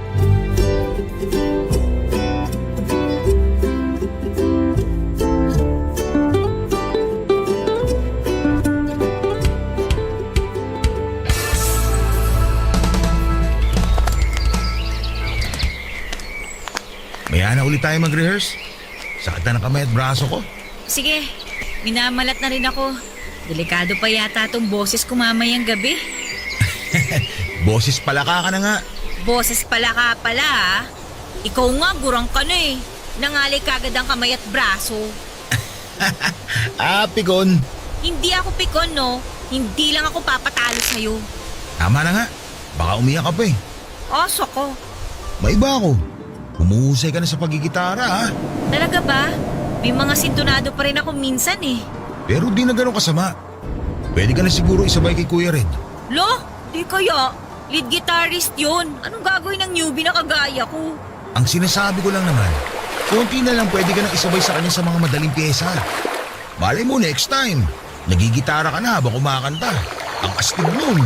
Maya na ulit tayo mag-rehearse. Sakit na ng kamay at braso ko. Sige, minamalat na rin ako. Delikado pa yata tong boses ko mamayang gabi. Boses palaka ka na nga. Boses pala ka pala ha. Ikaw nga, gurang ka na eh. Nangalay kagad ang kamay at braso. Pikon. Hindi ako pikon no. Hindi lang ako papatalo sa'yo. Tama na nga. Baka umiyak ka pa eh. Oso ko. May iba ako. Humuhusay ka na sa pagigitara ha. Talaga ba? May mga sintonado pa rin ako minsan eh. Pero di na ganun kasama. Pwede ka na siguro isabay kay Kuya Red. Lo, di kaya. Lead guitarist yun. Anong gagawin ng newbie na kagaya ko? Ang sinasabi ko lang naman, konti na lang pwede ka nang isabay sa kanya sa mga madaling pyesa. Malay mo next time, nagigitara ka na habang kumakanta. Ang astig nun.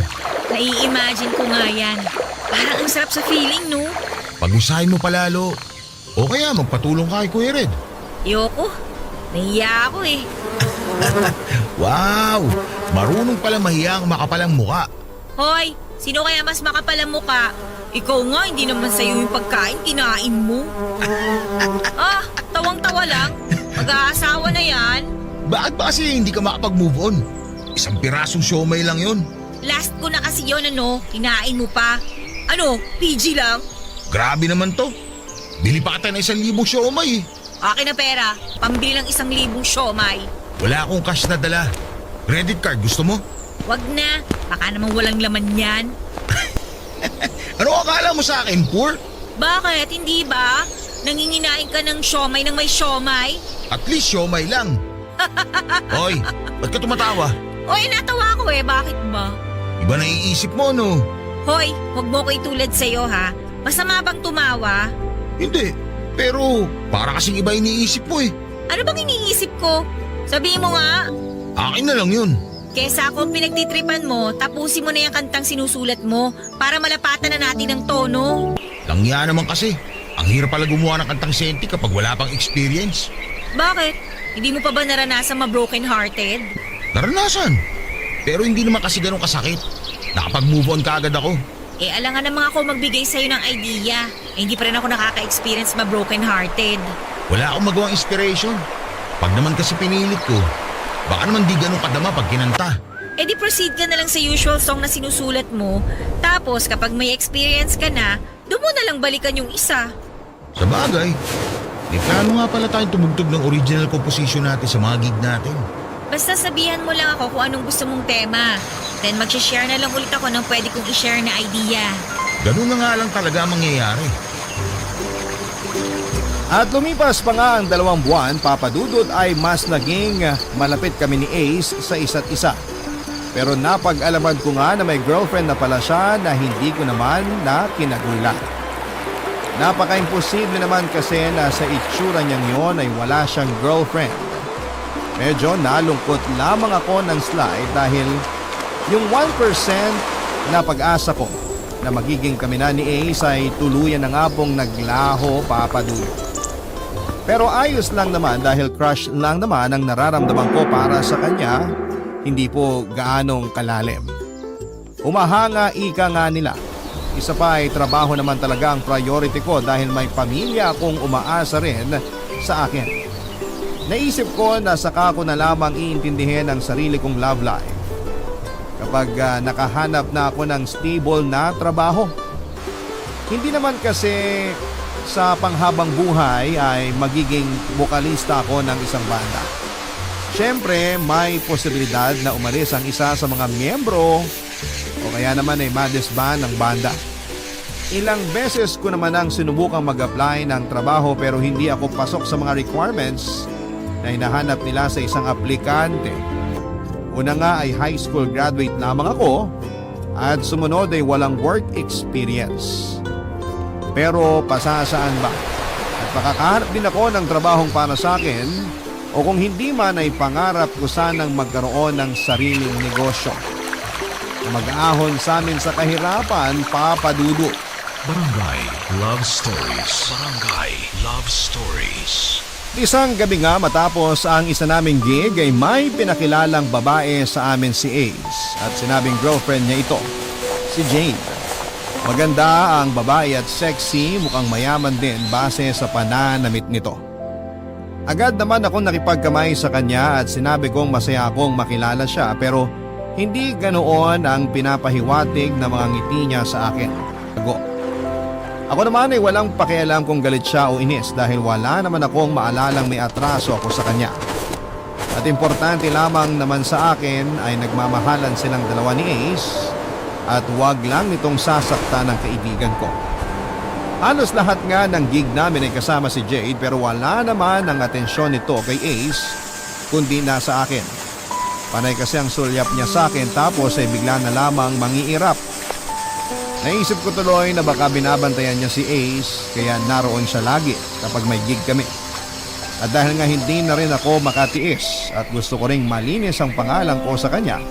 Nai-imagine ko nga yan. Parang ang sarap sa feeling, no? Pag-usahin mo palalo. O kaya magpatulong ka kay Kuya Red. Yoko, nahiya ako eh. Wow! Marunong pala mahiya ang makapalang muka. Hoy, sino kaya mas makapal ang muka? Ikaw nga, hindi naman sa'yo yung pagkain, kinain mo. Tawang-tawa lang. Mag-aasawa na yan. Bakit ba kasi hindi ka makapag-move on? Isang pirasong siomay lang yon. Last ko na kasi yun, kinain mo pa. Ano, PG lang? Grabe naman to. Bili pa kita ng 1,000 siomay eh. Akin na pera, pambili ng 1,000 siomay. Wala akong cash na dala. Credit card, gusto mo? Wag na, baka naman walang laman yan. Ano akala mo sa akin, poor? Bakit, hindi ba? Nanginginain ka ng siomay ng may siomay? At least siomay lang. Hoy, ba't ka tumatawa? Oy, natawa ko eh, bakit ba? Iba naiisip mo, no? Hoy, wag mo ko itulad sa'yo ha. Masama bang tumawa? Hindi, pero para kasing iba iniisip mo eh. Ano bang iniisip ko? Sabihin mo nga. Akin na lang yun. Kesa kung pinagtitripan mo, tapusin mo na yung kantang sinusulat mo para malapatan na natin ang tono. Langya naman kasi. Ang hirap pala gumawa ng kantang senti kapag wala pang experience. Bakit? Hindi mo pa ba naranasan ma-broken-hearted? Naranasan. Pero hindi naman kasi ganun kasakit. Nakapag-move on ka agad ako. Eh, alangan naman ako magbigay sa'yo ng idea. Eh, hindi pa rin ako nakaka-experience ma-broken-hearted. Wala akong magawang inspiration. Pag naman kasi pinilit ko, baka naman di ganun kadama pag kinanta. Eh di proceed ka na lang sa usual song na sinusulat mo. Tapos kapag may experience ka na, doon mo na lang balikan yung isa. Sa bagay, may plano nga pala tayong tumugtog ng original composition natin sa mga gig natin. Basta sabihan mo lang ako kung anong gusto mong tema. Then mag-share na lang ulit ako ng pwede kong i-share na idea. Ganun na nga lang talaga ang mangyayari. At lumipas pa nga ang 2 buwan, Papa Dudut, ay mas naging malapit kami ni Ace sa isa't isa. Pero napag-alaman ko nga na may girlfriend na pala siya na hindi ko naman na kinagulat. Napaka-imposible naman kasi na sa itsura niyang yon ay wala siyang girlfriend. Medyo nalungkot lamang ako ng slide dahil yung 1% na pag-asa ko na magiging kami na ni Ace ay tuluyan na nga pong naglaho, Papa Dudut. Pero ayos lang naman dahil crush lang naman ang nararamdaman ko para sa kanya, hindi po gaanong kalalim. Umahanga ika nga nila. Isa pa ay trabaho naman talaga ang priority ko dahil may pamilya akong umaasa rin sa akin. Naisip ko na saka ko na lamang iintindihin ang sarili kong love life kapag nakahanap na ako ng stable na trabaho. Hindi naman kasi sa panghabang buhay ay magiging bokalista ako ng isang banda. Siyempre, may posibilidad na umalis ang isa sa mga miyembro o kaya naman ay ma-disband ng banda. Ilang beses ko naman ang sinubukang mag-apply ng trabaho pero hindi ako pasok sa mga requirements na hinahanap nila sa isang aplikante. Una nga ay high school graduate lamang ako at sumunod ay walang work experience. Pero pasasaan ba? At makakahanap din ako ng trabahong para sa akin o kung hindi man ay pangarap ko sanang magkaroon ng sariling negosyo. Mag-ahon sa amin sa kahirapan, Papa Dudut. Barangay Love Stories. Barangay Love Stories. Isang gabi nga matapos ang isa naming gig ay may pinakilalang babae sa amin si Ace at sinabing girlfriend niya ito, si Jane. Maganda ang babae at sexy, mukhang mayaman din base sa pananamit nito. Agad naman ako nakipagkamay sa kanya at sinabi kong masaya akong makilala siya pero hindi ganoon ang pinapahiwatig na mga ngiti niya sa akin. Ako naman ay walang pakialam kung galit siya o inis dahil wala naman akong maalalang may atraso ako sa kanya. At importante lamang naman sa akin ay nagmamahalan silang dalawa ni Ace at wag lang nitong sasaktan ng kaibigan ko. Halos lahat nga ng gig namin ay kasama si Jade pero wala naman ang atensyon nito kay Ace kundi nasa akin. Panay kasi ang sulyap niya sa akin tapos ay bigla na lamang mangiirap. Naisip ko tuloy na baka binabantayan niya si Ace kaya naroon siya lagi kapag may gig kami. At dahil nga hindi na rin ako makatiis at gusto ko ring malinis ang pangalan ko sa kanya,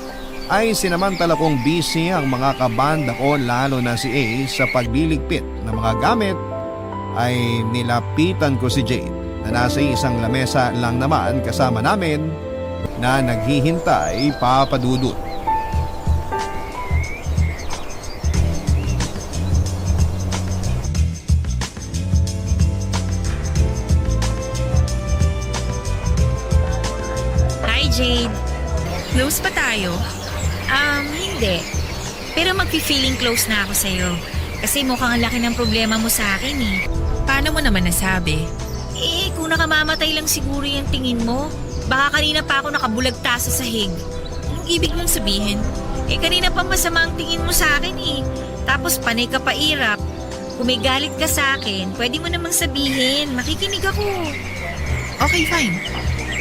ay sinamantala kong busy ang mga kabanda ko lalo na si Ace sa pagliligpit ng mga gamit ay nilapitan ko si Jade na nasa isang lamesa lang naman kasama namin na naghihintay, Papa Dudut. Hi Jade. Close pa tayo? Hindi. Pero magpi-feeling close na ako sa'yo. Kasi mukhang ang laki ng problema mo sa akin eh. Paano mo naman nasabi? Eh, kung nakamamatay lang siguro yung tingin mo, baka kanina pa ako nakabulagta sa sahig. Anong ibig mong sabihin? Eh, kanina pa masama ang tingin mo sa akin eh. Tapos panay ka pa irap. Kung may galit ka sa akin, pwede mo namang sabihin. Makikinig ako. Okay, fine.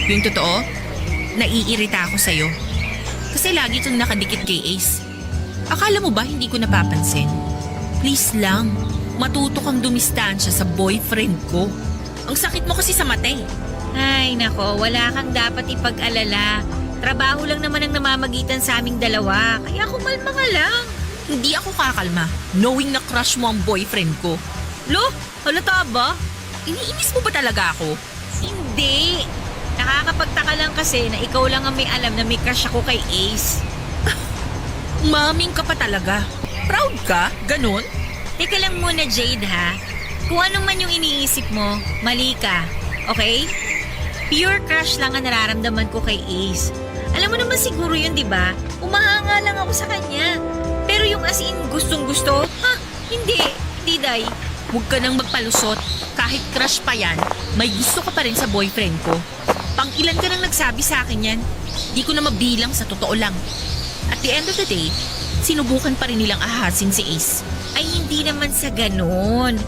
Yung totoo, naiirita ako sa'yo. Kasi lagi itong nakadikit kay Ace. Akala mo ba hindi ko napapansin? Please lang, matuto kang dumistansya sa boyfriend ko. Ang sakit mo kasi sa mata eh. Ay, nako, wala kang dapat ipag-alala. Trabaho lang naman ang namamagitan sa aming dalawa. Kaya kumalma ka lang. Hindi ako kakalma, knowing na crush mo ang boyfriend ko. Lo, halata ba? Iniinis mo ba talaga ako? Hindi. Nakakapagtaka lang kasi na ikaw lang ang may alam na may crush ako kay Ace. Maming ka pa talaga. Proud ka? Ganon? Teka lang muna, Jade, ha? Kung ano man yung iniisip mo, mali ka. Okay? Pure crush lang ang nararamdaman ko kay Ace. Alam mo naman siguro yun, di ba? Umahanga lang ako sa kanya. Pero yung as in gustong-gusto, hindi. Hindi, Day. Huwag ka nang magpalusot. Kahit crush pa yan, may gusto ka pa rin sa boyfriend ko. Pang-ilan ka nang nagsabi sa akin yan? Di ko na mabilang sa totoo lang. At the end of the day, sinubukan pa rin nilang ahasin si Ace. Ay, hindi naman sa ganon.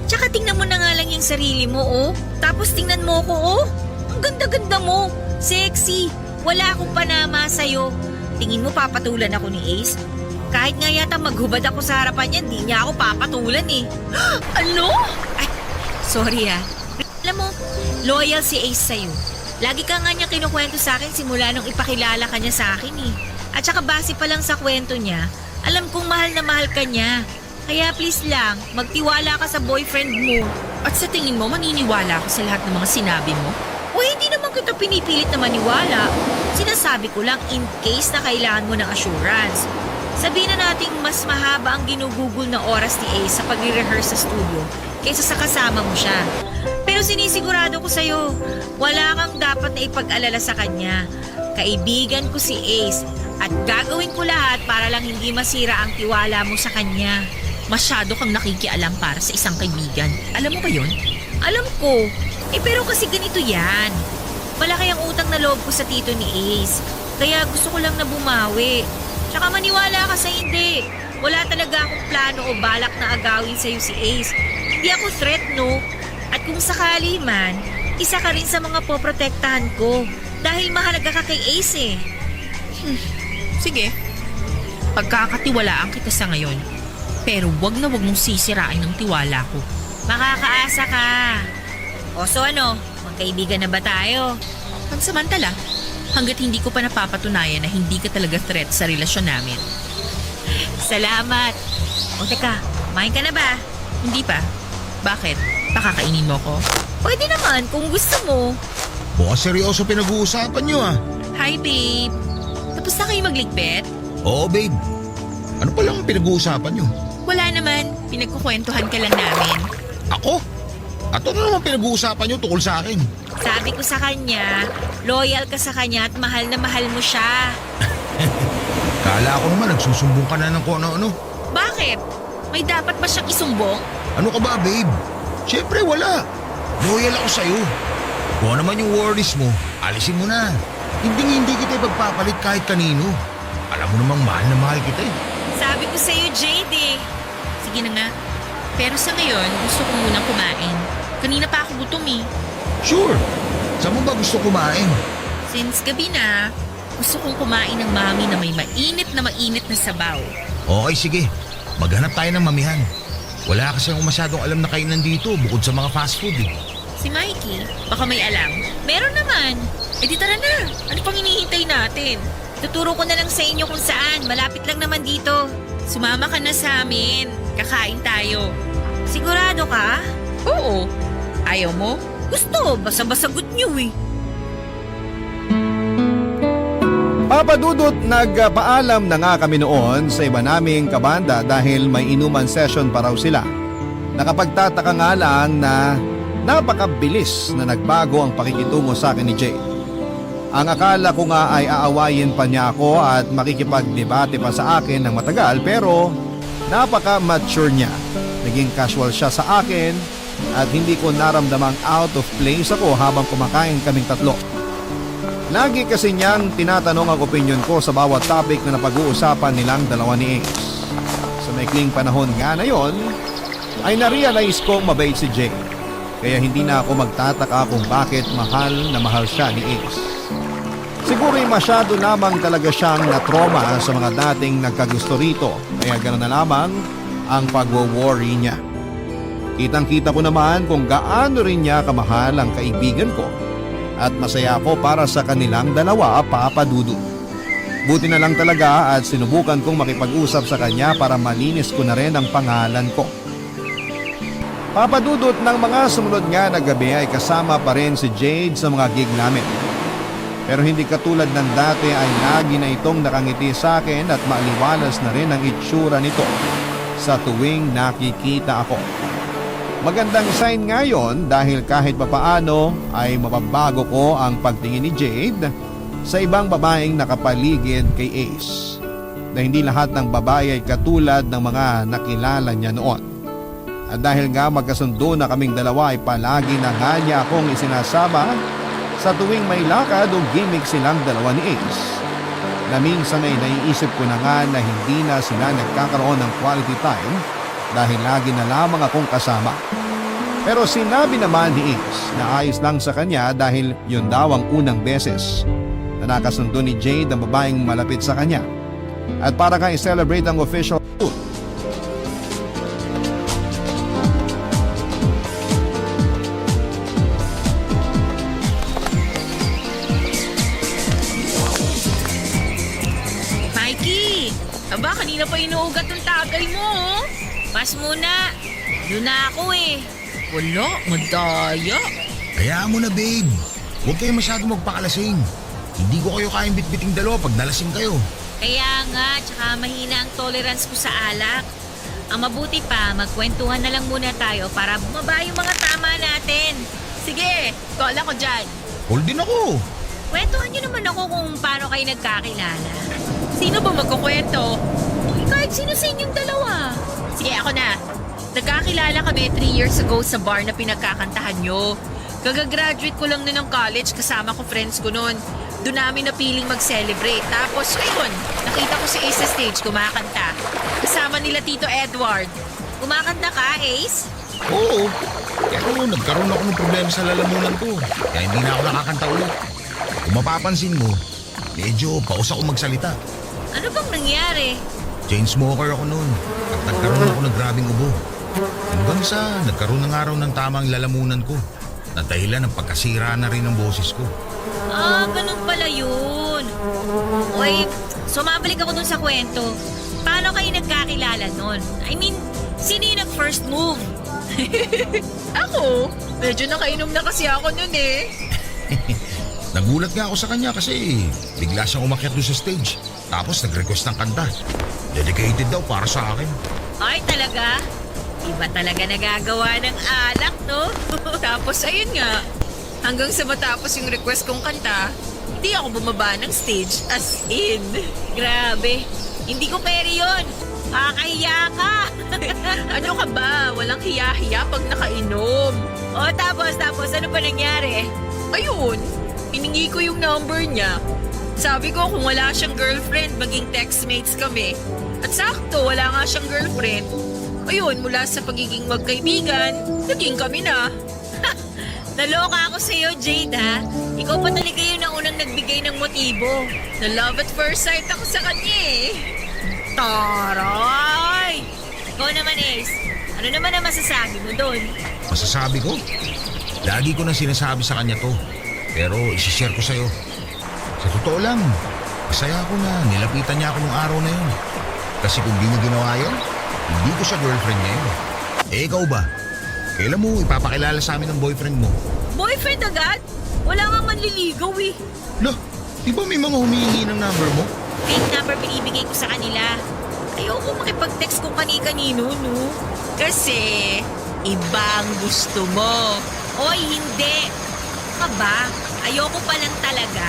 Tsaka tingnan mo na nga lang yung sarili mo, oh. Tapos tingnan mo ko, oh. Ang ganda-ganda mo. Sexy. Wala akong panama sa'yo. Tingin mo papatulan ako ni Ace? Kahit nga yata maghubad ako sa harapan niya, di niya ako papatulan eh. Ano? Ay, sorry ah. Alam mo, loyal si Ace sa'yo. Lagi ka nga niya kinukwento sa akin simula nung ipakilala ka niya sa akin eh. At saka base pa lang sa kwento niya, alam kong mahal na mahal ka niya. Kaya please lang, magtiwala ka sa boyfriend mo. At sa tingin mo, maniniwala ako sa lahat ng mga sinabi mo? O hindi naman kita pinipilit na maniwala. Sinasabi ko lang in case na kailangan mo ng assurance. Sabihin na nating mas mahaba ang ginugugol na oras ni Ace sa pag-rehearse sa studio kaysa sa kasama mo siya. Pero sinisigurado ko sa'yo, wala kang dapat na ipag-alala sa kanya. Kaibigan ko si Ace at gagawin ko lahat para lang hindi masira ang tiwala mo sa kanya. Masyado kang nakikialam para sa isang kaibigan. Alam mo ba yon? Alam ko. Pero kasi ganito yan. Malaki ang utang na loob ko sa tito ni Ace. Kaya gusto ko lang na bumawi. Tsaka maniwala ka sa hindi. Wala talaga akong plano o balak na agawin sa'yo si Ace. Hindi ako threat, no? At kung sakali man, isa ka rin sa mga poprotektahan ko. Dahil mahalaga ka kay Ace eh. Sige. Pagkakatiwalaan kita sa ngayon. Pero wag na wag mong sisirain ang tiwala ko. Makakaasa ka. O so ano, magkaibigan na ba tayo? Pansamantala, hanggat hindi ko pa napapatunayan na hindi ka talaga threat sa relasyon namin. Salamat. O teka, kumain ka na ba? Hindi pa. Bakit? Pakakainin mo ko? Pwede naman kung gusto mo. Bukas seryoso pinag-uusapan nyo ah. Hi, babe. Tapos na kayo magligpit? Oo babe. Ano palang pinag-uusapan nyo? Wala naman. Pinagkukwentuhan ka lang namin. Ako? At ano naman pinag-uusapan nyo tungkol sa akin? Sabi ko sa kanya, loyal ka sa kanya at mahal na mahal mo siya. Kala ko naman nagsusumbong ka na ng kung ano-ano. Bakit? May dapat ba siyang isumbong? Ano ka ba babe? Siyempre wala. Loyal ako sa'yo. Kung ano naman yung worries mo, alisin mo na. Hindi kita ipagpapalit kahit kanino. Alam mo namang mahal na mahal kita eh. Sabi ko sa'yo, Jade eh. Sige na nga. Pero sa ngayon, gusto ko munang kumain. Kanina pa ako gutom eh. Sure. Saan mo ba gusto kumain? Since gabi na, gusto kong kumain ng mami na may mainit na sabaw. Okay, sige. Maghanap tayo ng mamihan. Wala kasi akong masyadong alam na kainan dito bukod sa mga fast food eh. Si Mikey, baka may alam. Meron naman. Eh di tara na. Ano pang hinihintay natin? Tuturo ko na lang sa inyo kung saan. Malapit lang naman dito. Sumama ka na sa amin. Kakain tayo. Sigurado ka? Oo. Ayaw mo? Gusto. Basa-basagot niyo eh. Papa Dudut, nagpaalam na nga kami noon sa iba naming kabanda dahil may inuman session pa raw sila. Nakapagtataka nga lang na napakabilis na nagbago ang pakikitungo sa akin ni Jay. Ang akala ko nga ay aawayin pa niya ako at makikipagdebate pa sa akin ng matagal pero napaka-mature niya. Naging casual siya sa akin at hindi ko naramdamang out of place ako habang kumakain kaming tatlo. Lagi kasi niyang tinatanong ang opinion ko sa bawat topic na napag-uusapan nilang dalawa ni Ace. Sa maikling panahon nga na yon, ay narealize kong mabait si Jay. Kaya hindi na ako magtataka kung bakit mahal na mahal siya ni Ace. Siguro'y masyado lamang talaga siyang na-trauma sa mga dating nagkagusto rito. Kaya gano'n na lamang ang pagwo-worry niya. Kitang-kita ko naman kung gaano rin niya kamahal ang kaibigan ko. At masaya ako para sa kanilang dalawa, Papa Dudut. Buti na lang talaga at sinubukan kong makipag-usap sa kanya para malinis ko na rin ang pangalan ko. Papa Dudut, ng mga sumunod nga na gabi ay kasama pa rin si Jade sa mga gig namin. Pero hindi katulad ng dati ay lagi na itong nakangiti sa akin at maaliwalas na rin ang itsura nito sa tuwing nakikita ako. Magandang sign ngayon dahil kahit papaano ay mababago ko ang pagtingin ni Jade sa ibang babaeng nakapaligid kay Ace. Na hindi lahat ng babae ay katulad ng mga nakilala niya noon. At dahil nga magkasundo na kaming dalawa ay palagi na nga niya akong isinasama sa tuwing may lakad o gimmick silang dalawa ni Ace. Na minsan ay naiisip ko na nga na hindi na sila nagkakaroon ng quality time dahil lagi na lamang akong kasama. Pero sinabi naman ni Ace na ayos lang sa kanya dahil yun daw ang unang beses na nakasundo ni Jade ang babaeng malapit sa kanya. At para kang i-celebrate ang official shoot. Mikey! Aba, kanina pa inuugat ng tagay mo, oh. Pas muna. Doon na ako eh. Wala, madaya. Hayaan mo na, babe. Huwag kayo masyado magpakalasing. Hindi ko kayo kayang bitbiting dalawa pag nalasing kayo. Kaya nga, tsaka mahina ang tolerance ko sa alak. Ang mabuti pa, magkwentuhan na lang muna tayo para bumaba yung mga tama natin. Sige, kola ko dyan. Hold din ako. Kwentuhan niyo naman ako kung paano kayo nagkakilala. Sino ba magkukwento? Kahit sino sa inyong dalawa. Sige, ako na. Nagkakilala kami 3 years ago sa bar na pinagkakantahan nyo. Kagagraduate ko lang nun ng college, kasama ko friends ko nun. Doon namin napiling mag-celebrate. Tapos, ayun, nakita ko si Ace sa stage kumakanta. Kasama nila Tito Edward. Kumakanta ka, Ace? Oo. Pero nagkaroon ako ng problema sa lalamunan ko. Kaya hindi na ako nakakanta ulit. Kung mapapansin mo, medyo paus ako magsalita. Ano bang nangyari? Chain smoker ako noon. At nagkaroon ako ng grabing ubo. Hanggang sa nagkaroon ng araw ng tamang lalamunan ko. Na dahilan ng pagkasira na rin ng boses ko. Ah, ganun pala yun. Oy, sumabalik ako dun sa kwento. Paano kayo nagkakilala nun? I mean, sino yung nag-first move? Ako? Medyo nakainom na kasi ako nun eh. Nagulat nga ako sa kanya kasi bigla siyang umakyat doon sa stage. Tapos nag-request ng kanta. Dedicated daw para sa akin. Ay, talaga? Iba talaga nagagawa ng alak, no? Tapos ayun nga, hanggang sa matapos yung request kong kanta, hindi ako bumaba ng stage as in. Grabe. Hindi ko peri yun. Kakahiya ka. Ano ka ba? Walang hiya-hiya pag nakainom. O, tapos, ano pa nangyari? Ayun, hiningi ko yung number niya. Sabi ko kung wala siyang girlfriend, maging textmates kami. At sakto, wala nga siyang girlfriend. Ayun, mula sa pagiging magkaibigan, naging kami na. Naloka ako sa'yo, Jade, ha? Ikaw pa talaga yun ang unang nagbigay ng motibo. Na love at first sight ako sa kanya eh. Taray! Ikaw naman, Ace. Ano naman ang masasabi mo doon? Masasabi ko? Lagi ko na sinasabi sa kanya to. Pero isishare ko sa'yo. Sa totoo lang, masaya ako na nilapitan niya ako nung araw na yun. Kasi kung di niya ginawa yun, hindi ko siya girlfriend niya yun. Eh ikaw ba? Kailan mo ipapakilala sa amin ng boyfriend mo? Boyfriend agad? Wala nga manliligaw eh. Lah, di ba may mga humihingi ng number mo? Fake number binibigay ko sa kanila. Ayoko makipag-text kung kani-kanino, no? Kasi, ibang gusto mo. Oy, hindi. Ka ba? Ayoko pa lang talaga.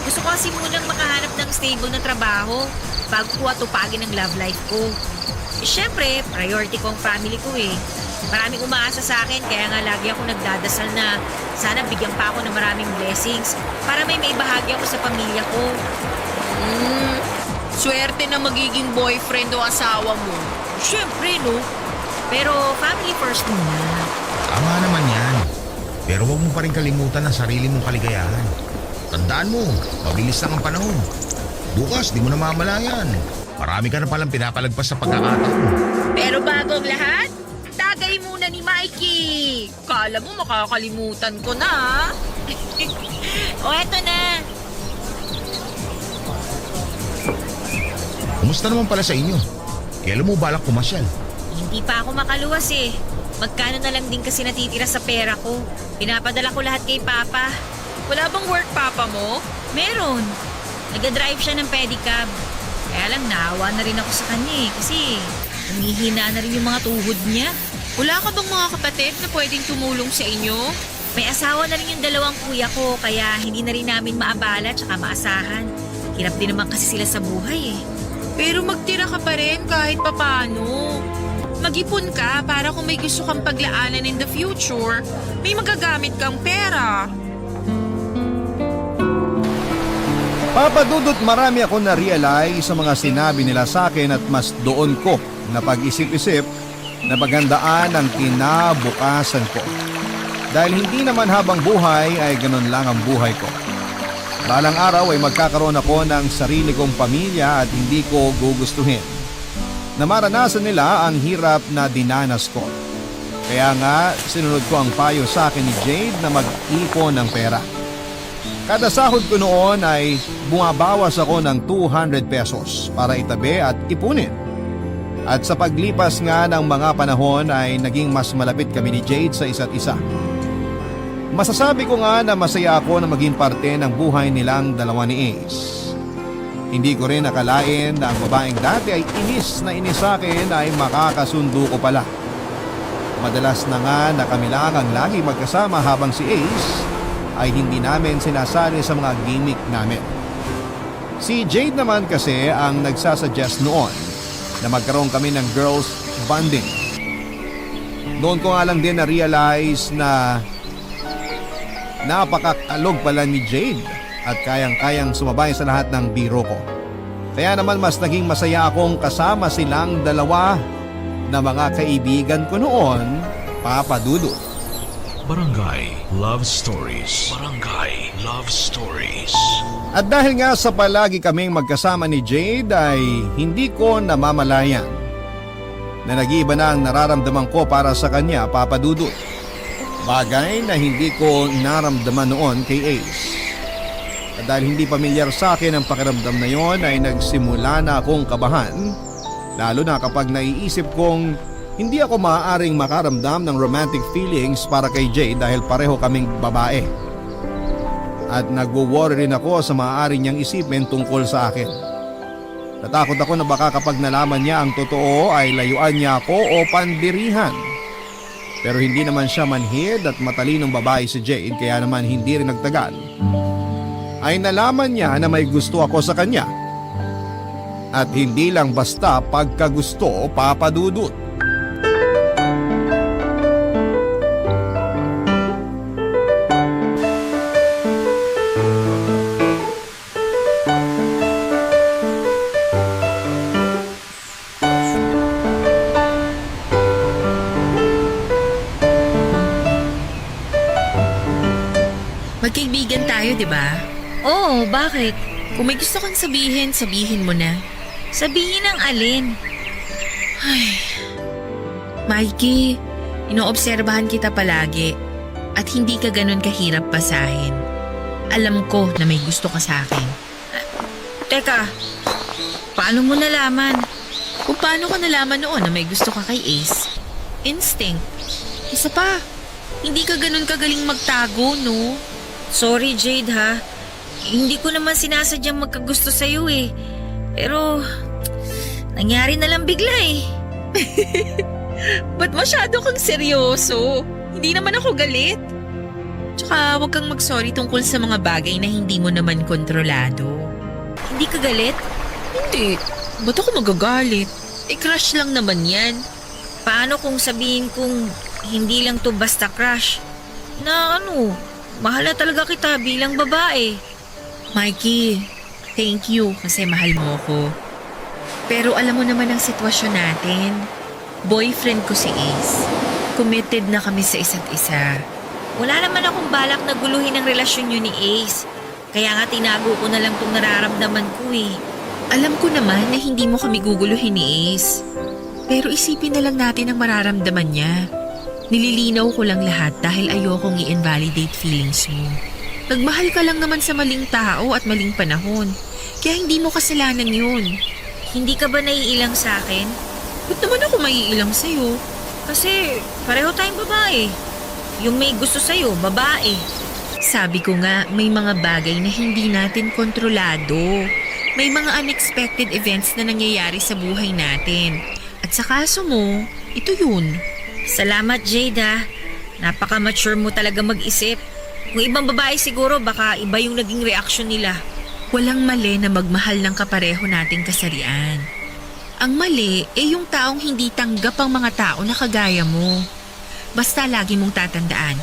Gusto ko kasi munang makahanap ng stable na trabaho bago ko atupagin ang love life ko. Eh, syempre, priority ko ang family ko eh. Maraming umaasa sa akin kaya nga lagi ako nagdadasal na sana bigyan pa ako ng maraming blessings para may maibahagi ako sa pamilya ko. Swerte na magiging boyfriend o asawa mo. Syempre, no? Pero family first muna. Tama naman yan. Pero huwag mo pa rin kalimutan ang sarili mong kaligayahan. Tandaan mo, mabilis lang ang panahon. Bukas, di mo na mamalayan. Marami ka na palang pinapalagpas sa pagkakataon. Pero bago ang lahat, tagay muna ni Mikey. Kala mo makakalimutan ko na. O, eto na. Kumusta naman pala sa inyo? Kailan mo balak pumasyal? Hindi pa ako makaluwas eh. Magkano na lang din kasi natitira sa pera ko. Pinapadala ko lahat kay Papa. Wala bang work papa mo? Meron. Nag-drive siya ng pedicab. Kaya lang naawa na rin ako sa kanya kasi humihina na rin yung mga tuhod niya. Wala ka bang mga kapatid na pwedeng tumulong sa inyo? May asawa na rin yung 2 kuya ko kaya hindi na rin namin maabala tsaka maasahan. Hirap din naman kasi sila sa buhay eh. Pero magtira ka pa rin kahit papano. Mag-ipon ka para kung may gusto kang paglaanan in the future, may magagamit kang pera. Papa Dudut, marami ako na-realize sa mga sinabi nila sa akin at mas doon ko na pag-isip-isip na paghandaan ang kinabukasan ko. Dahil hindi naman habang buhay ay ganun lang ang buhay ko. Balang araw ay magkakaroon ako ng sarili kong pamilya at hindi ko gugustuhin na maranasan nila ang hirap na dinanas ko. Kaya nga sinunod ko ang payo sa akin ni Jade na mag-ipon ng pera. Kada sahod ko noon ay bumabawas ako ng 200 pesos para itabi at ipunin. At sa paglipas nga ng mga panahon ay naging mas malapit kami ni Jade sa isa't isa. Masasabi ko nga na masaya ako na maging parte ng buhay nilang dalawa ni Ace. Hindi ko rin nakalain na ang babaeng dati ay inis na inis sa akin ay makakasundo ko pala. Madalas na nga na kami lang ang lagi magkasama habang si Ace ay hindi namin sinasali sa mga gimmick namin. Si Jade naman kasi ang nagsasuggest noon na magkaroon kami ng girls bonding. Noon ko nga lang din na-realize na napakakalog pala ni Jade at kayang-kayang sumabay sa lahat ng biro ko. Kaya naman mas naging masaya akong kasama silang dalawa na mga kaibigan ko noon, Papa Dudut. Barangay Love Stories. Barangay Love Stories. At dahil nga sa palagi kaming magkasama ni Jade ay hindi ko namamalayan na nag-iiba na ang nararamdaman ko para sa kanya, Papa Dudut. Bagay na hindi ko naramdaman noon kay Ace. At dahil hindi pamilyar sa akin ang pakiramdam na yon ay nagsimula na akong kabahan, lalo na kapag naiisip kong hindi ako maaaring makaramdam ng romantic feelings para kay Jade dahil pareho kaming babae. At nagwo-worry rin ako sa maaari niyang isipin tungkol sa akin. Natakot ako na baka kapag nalaman niya ang totoo ay layuan niya ako o pandirihan. Pero hindi naman siya manhid at matalinong babae si Jade kaya naman hindi rin nagtagal. Ay nalaman niya na may gusto ako sa kanya. At hindi lang basta pagkagusto, Papa Dudut. Magkaibigan tayo, di ba? Oo, bakit? Kung may gusto kang sabihin, sabihin mo na. Sabihin ang alin. Mikey, inoobserbahan kita palagi at hindi ka ganun kahirap basahin. Alam ko na may gusto ka sa akin. Teka, paano mo nalaman? Kung paano ko nalaman noon na may gusto ka kay Ace? Instinct. Isa pa, hindi ka ganun kagaling magtago, no? Sorry Jade ha. Hindi ko naman sinasadyang magkagusto sa'yo eh. Pero, nangyari na lang bigla eh. Ba't masyado kang seryoso? Hindi naman ako galit. Tsaka huwag kang mag-sorry tungkol sa mga bagay na hindi mo naman kontrolado. Hindi ka galit? Hindi. Ba't ako magagalit? Crush lang naman yan. Paano kung sabihin kong hindi lang to basta crush? Na mahal na talaga kita bilang babae. Mikey, thank you kasi mahal mo ko. Pero alam mo naman ang sitwasyon natin. Boyfriend ko si Ace. Committed na kami sa isa't isa. Wala naman akong balak na guluhin ang relasyon niyo ni Ace. Kaya nga tinago ko na lang itong nararamdaman ko eh. Alam ko naman na hindi mo kami guguluhin ni Ace. Pero isipin na lang natin ang mararamdaman niya. Nililinaw ko lang lahat dahil ayokong i-invalidate feelings mo. Nagmahal ka lang naman sa maling tao at maling panahon. Kaya hindi mo kasalanan yun. Hindi ka ba naiilang sa akin? Ba't naman ako maiilang sa'yo? Kasi pareho tayong babae. Yung may gusto sa'yo, babae. Sabi ko nga, may mga bagay na hindi natin kontrolado. May mga unexpected events na nangyayari sa buhay natin. At sa kaso mo, ito yun. Salamat, Jade ah. Napaka-mature mo talaga mag-isip. Kung ibang babae siguro, baka iba yung naging reaksyon nila. Walang mali na magmahal ng kapareho nating kasarian. Ang mali yung taong hindi tanggap ang mga tao na kagaya mo. Basta lagi mong tatandaan,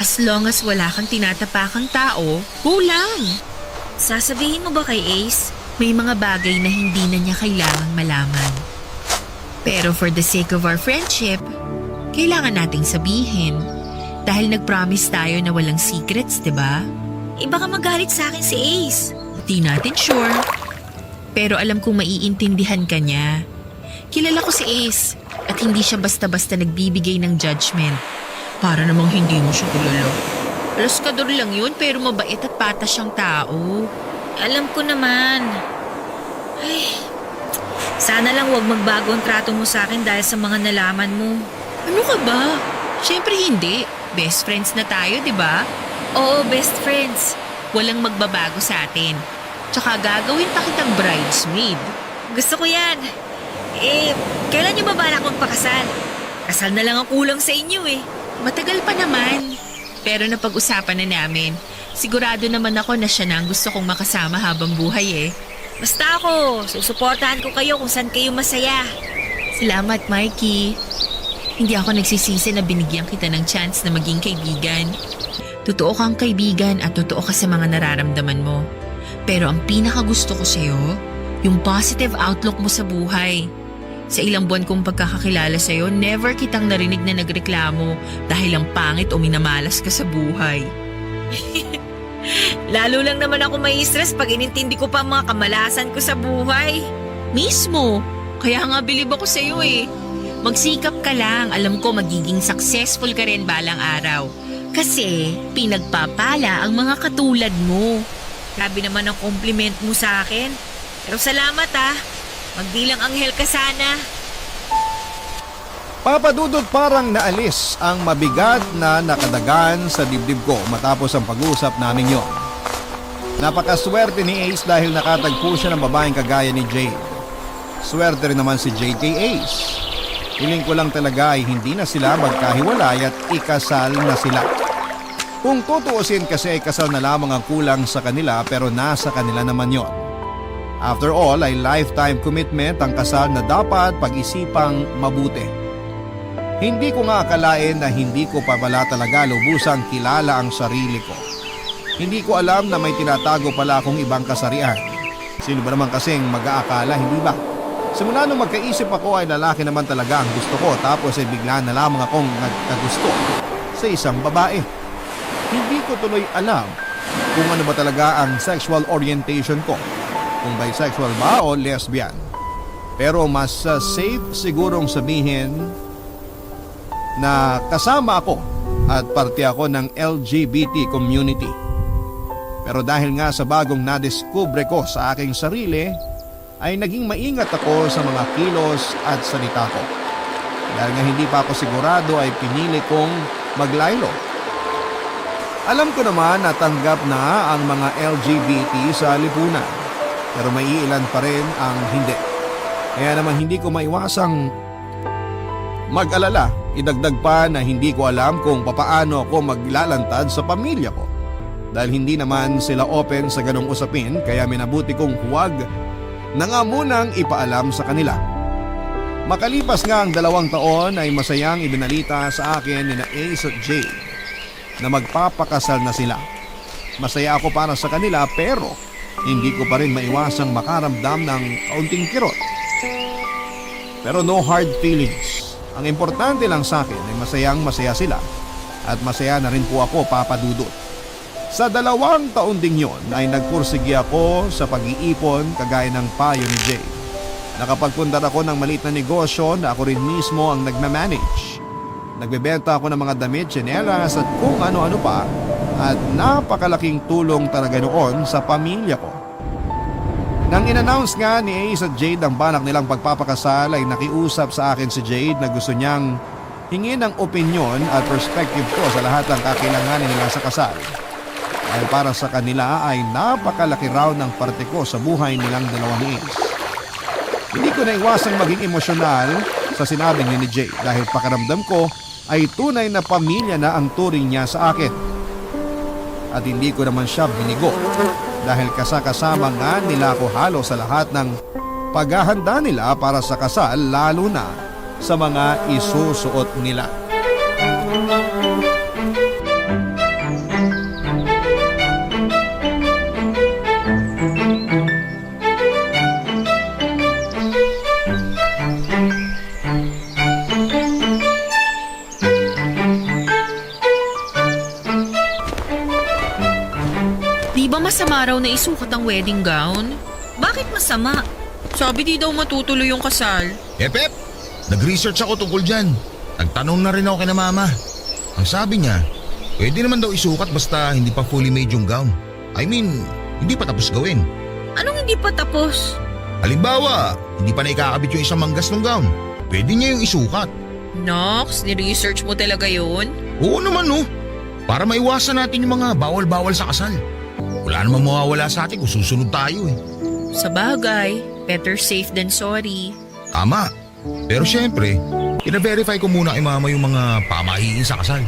as long as wala kang tinatapakang tao, kulang. Sasabihin mo ba kay Ace? May mga bagay na hindi na niya kailangang malaman. Pero for the sake of our friendship, kailangan nating sabihin. Dahil nag-promise tayo na walang secrets, diba? Baka magalit sa akin si Ace. Di natin sure. Pero alam kong maiintindihan ka niya. Kilala ko si Ace at hindi siya basta-basta nagbibigay ng judgment. Para namang hindi mo siya kilala. Alaskador lang yun pero mabait at patas siyang tao. Alam ko naman. Ay, sana lang wag magbago ang trato mo sa akin dahil sa mga nalaman mo. Ano ka ba? Siyempre hindi. Best friends na tayo, di ba? Oo, best friends. Walang magbabago sa atin. Tsaka gagawin pa kitang bridesmaid. Gusto ko yan. Kailan niyo ba balak magpakasal? Kasal na lang ang kulang sa inyo eh. Matagal pa naman. Pero napag-usapan na namin. Sigurado naman ako na siya na ang gusto kong makasama habang buhay eh. Basta ako, susuportahan ko kayo kung saan kayo masaya. Salamat, Mikey. Hindi ako nagsisisi na binigyan kita ng chance na maging kaibigan. Totoo kang kaibigan at totoo ka sa mga nararamdaman mo. Pero ang pinakagusto ko sa'yo, yung positive outlook mo sa buhay. Sa ilang buwan kong pagkakakilala sa'yo, never kitang narinig na nagreklamo dahil ang pangit o minamalas ka sa buhay. Lalo lang naman ako may stress pag inintindi ko pa ang mga kamalasan ko sa buhay. Mismo, kaya nga bilib ako sa'yo eh. Magsikap ka lang, alam ko magiging successful ka rin balang araw. Kasi pinagpapala ang mga katulad mo. Grabe naman ang compliment mo sa akin. Pero salamat ah. Magdilang anghel ka sana. Papadudot parang naalis ang mabigat na nakadagan sa dibdib ko matapos ang pag-uusap namin yon. Napakaswerte ni Ace dahil nakatagpo siya ng babaeng kagaya ni Jade. Swerte rin naman si Jade kay Ace. Hiling ko lang talaga ay hindi na sila magkahiwalay at ikasal na sila. Kung tutuusin kasi ay kasal na lamang ang kulang sa kanila pero nasa kanila naman yon. After all ay lifetime commitment ang kasal na dapat pag-isipang mabuti. Hindi ko nga akalain na hindi ko pa pala talaga lubusang kilala ang sarili ko. Hindi ko alam na may tinatago pala akong ibang kasarian. Sino ba naman kasing mag-aakala, hindi ba? Simula nung magkaisip ako ay lalaki naman talaga ang gusto ko tapos ay bigla na lamang akong nagkagusto sa isang babae. Hindi ko tuloy alam kung ano ba talaga ang sexual orientation ko. Kung bisexual ba o lesbian. Pero mas safe sigurong sabihin na kasama ako at parte ako ng LGBT community. Pero dahil nga sa bagong nadiskubre ko sa aking sarili, ay naging maingat ako sa mga kilos at salita ko. Dahil nga hindi pa ako sigurado ay pinili kong maglaylo. Alam ko naman na tanggap na ang mga LGBT sa lipunan, pero may ilan pa rin ang hindi. Kaya naman hindi ko maiwasang mag-alala. Idagdag pa na hindi ko alam kung papaano ako maglalantad sa pamilya ko. Dahil hindi naman sila open sa ganong usapin kaya minabuti kong huwag na nga munang ipaalam sa kanila. Makalipas nga ang 2 taon ay masayang ibinalita sa akin ni na Ace at Jade na magpapakasal na sila. Masaya ako para sa kanila pero hindi ko pa rin maiwasang makaramdam ng kaunting kirot. Pero no hard feelings. Ang importante lang sa akin ay masayang masaya sila at masaya na rin po ako, Papa Dudut. Sa 2 taon ding yon ay nagpursigi ako sa pag-iipon kagaya ng payo ni Jay. Nakapagpundar ako ng maliit na negosyo na ako rin mismo ang nagmamanage. Nagbebenta ako ng mga damit, tsinelas at kung ano-ano pa at napakalaking tulong talaga noon sa pamilya ko. Nang in-announce nga ni Ace at Jade ang balak nilang pagpapakasal ay nakiusap sa akin si Jade na gusto niyang hingin ang opinyon at perspective ko sa lahat ng kakailanganin nila sa kasal. Dahil para sa kanila ay napakalaki raw ng parte ko sa buhay nilang dalawa ni Ace. Hindi ko naiwasang maging emosyonal sa sinabi ni Jay dahil pakiramdam ko ay tunay na pamilya na ang turing niya sa akin. At hindi ko naman siya binigo dahil kasama nga nila ako halos sa lahat ng paghahanda nila para sa kasal, lalo na sa mga isusuot nila. Di ba masama raw na isukat ang wedding gown? Bakit masama? Sabi di daw matutuloy yung kasal. Pep! Nag-research ako tungkol dyan. Nagtanong na rin ako kay na mama. Ang sabi niya, pwede naman daw isukat basta hindi pa fully made yung gown. I mean, hindi pa tapos gawin. Anong hindi pa tapos? Halimbawa, hindi pa naikakabit yung isang manggas ng gown. Pwede niya yung isukat. Nox, ni-research mo talaga yun? Oo naman no. Para maiwasan natin yung mga bawal-bawal sa kasal. Wala namang mawawala sa atin kung susunod tayo eh. Sa bagay, better safe than sorry. Tama. Pero syempre, ina-verify ko muna kay mama yung mga pamahiin sa kasal.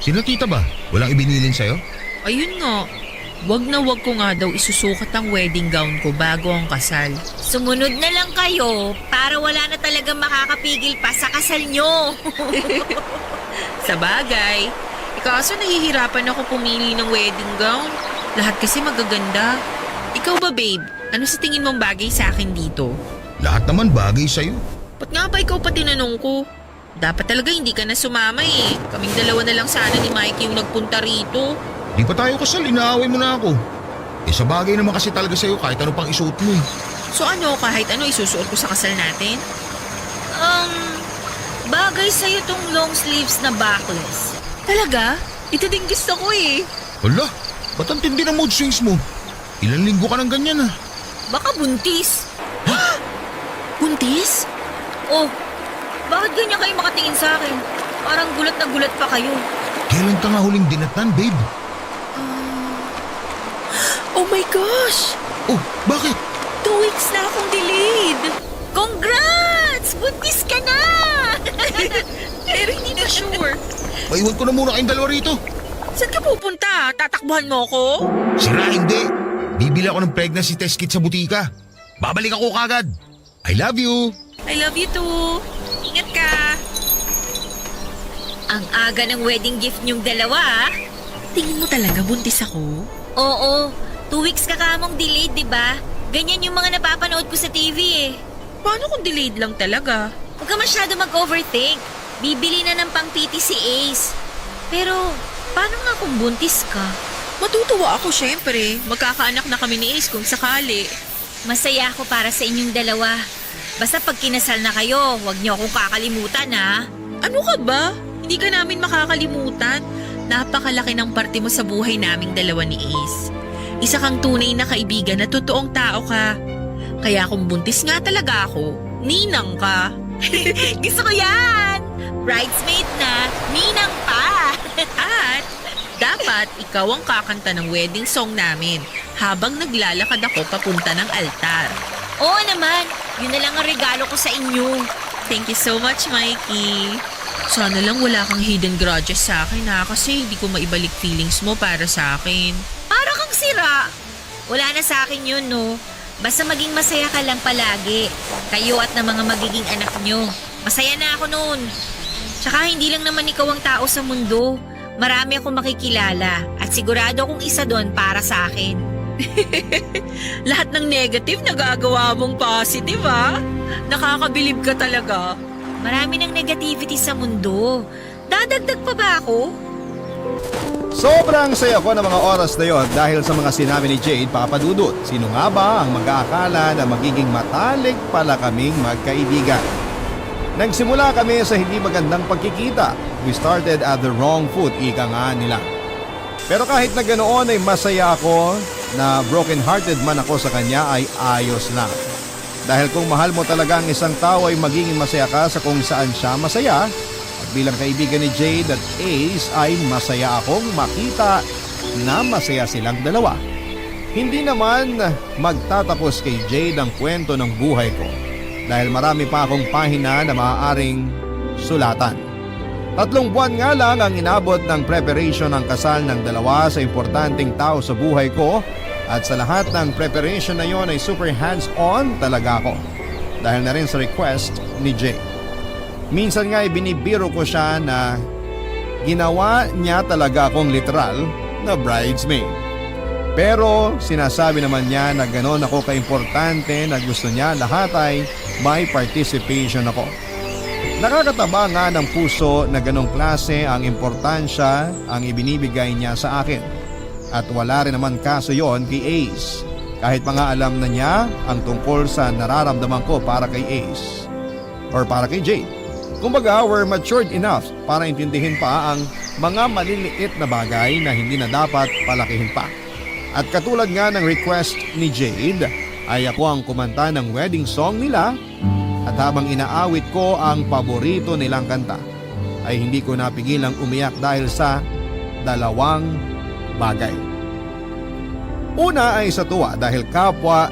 Sina tita ba? Walang ibinilin sa'yo? Ayun nga, wag na wag ko nga daw isusukat ang wedding gown ko bago ang kasal. Sumunod na lang kayo para wala na talagang makakapigil pa sa kasal nyo. Sa bagay, kaso nahihirapan ako pumili ng wedding gown. Lahat kasi magaganda. Ikaw ba babe, ano sa tingin mong bagay sa akin dito? Lahat naman bagay sa'yo. Ba't nga ba ikaw pa tinanong ko? Dapat talaga hindi ka na sumama eh. Kaming dalawa na lang sana ni Mikey yung nagpunta rito. Di pa tayo kasal, inaaway mo na ako. Eh sa bagay naman kasi talaga sa'yo kahit ano pang isuot mo eh. So ano, kahit ano isusuot ko sa kasal natin? Bagay sa'yo tong long sleeves na backless. Talaga? Ito din gusto ko eh. Hala, ba't ang tindi ng mood swings mo? Ilang linggo ka ng ganyan ah. Baka buntis. Buntis? Oh, bakit ganyan kayo makatingin sa akin? Parang gulat na gulat pa kayo. Kailan ka nga huling dinatnan, babe? Oh my gosh! Oh, bakit? 2 weeks na akong delayed! Congrats! Buntis ka na! Pero hindi pa sure. Maiwan ko na muna kayong dalawa rito. Saan ka pupunta? Tatakbuhan mo ko? Sira hindi. Bibili ako ng pregnancy test kit sa butika. Babalik ako kagad. I love you. I love you too. Ingat ka. Ang aga ng wedding gift niyong dalawa, ah. Tingin mo talaga buntis ako? Oo, 2 weeks ka kamong delayed, di ba? Ganyan yung mga napapanood ko sa TV eh. Paano kung delayed lang talaga? Huwag ka masyado mag-overthink. Bibili na ng pang-PT si Ace. Pero, paano nga kung buntis ka? Matutuwa ako syempre. Magkakaanak na kami ni Ace kung sakali. Masaya ako para sa inyong dalawa. Basta pag kinasal na kayo, huwag niyo akong kakalimutan ha. Ano ka ba? Hindi ka namin makakalimutan. Napakalaki ng parte mo sa buhay naming dalawa ni Ace. Isa kang tunay na kaibigan at totoong tao ka. Kaya kung buntis nga talaga ako, ninang ka. Gusto ko yan! Bridesmaid na, ninang pa! At dapat ikaw ang kakanta ng wedding song namin habang naglalakad ako papunta ng altar. Oo naman, yun na lang ang regalo ko sa inyo. Thank you so much, Mikey. Sana lang wala kang hidden grudges sa akin ha, kasi hindi ko maibalik feelings mo para sa akin. Para kang sira. Wala na sa akin yun, no? Basta maging masaya ka lang palagi. Kayo at na mga magiging anak nyo. Masaya na ako noon. Tsaka hindi lang naman ikaw ang tao sa mundo. Marami akong makikilala at sigurado akong isa doon para sa akin. Lahat ng negative nagagawa mong positive ha? Nakakabilib ka talaga. Marami ng negativity sa mundo. Dadagdag pa ba ako? Sobrang saya ko ng mga oras na yon dahil sa mga sinabi ni Jade, Papadudut. Sino nga ba ang mag-aakala na magiging matalik pala kaming magkaibigan? Nagsimula kami sa hindi magandang pagkikita. We started at the wrong foot, ika nga nila. Pero kahit na ganoon ay masaya ako na broken-hearted man ako sa kanya ay ayos lang. Dahil kung mahal mo talaga ang isang tao ay magiging masaya ka sa kung saan siya masaya. At bilang kaibigan ni Jade at Ace ay masaya akong makita na masaya silang dalawa. Hindi naman magtatapos kay Jade ang kwento ng buhay ko dahil marami pa akong pahina na maaaring sulatan. 3 buwan nga lang ang inabot ng preparation ng kasal ng dalawa sa importanteng tao sa buhay ko at sa lahat ng preparation na yon ay super hands-on talaga ako dahil na rin sa request ni Jade. Minsan nga ibinibiro ko siya na ginawa niya talaga akong literal na bridesmaid. Pero sinasabi naman niya na gano'n ako kaimportante na gusto niya lahat ay may participation ako. Nakakataba nga ng puso na ganong klase ang importansya ang ibinibigay niya sa akin. At wala rin naman kaso yon kay Ace. Kahit pa nga alam na niya ang tungkol sa nararamdaman ko para kay Ace. Or para kay Jade. Kumbaga, we're matured enough para intindihin pa ang mga maliliit na bagay na hindi na dapat palakihin pa. At katulad nga ng request ni Jade, ay ako ang kumanta ng wedding song nila at habang inaawit ko ang paborito nilang kanta, ay hindi ko napigilang umiyak dahil sa 2 bagay. Una ay sa tuwa dahil kapwa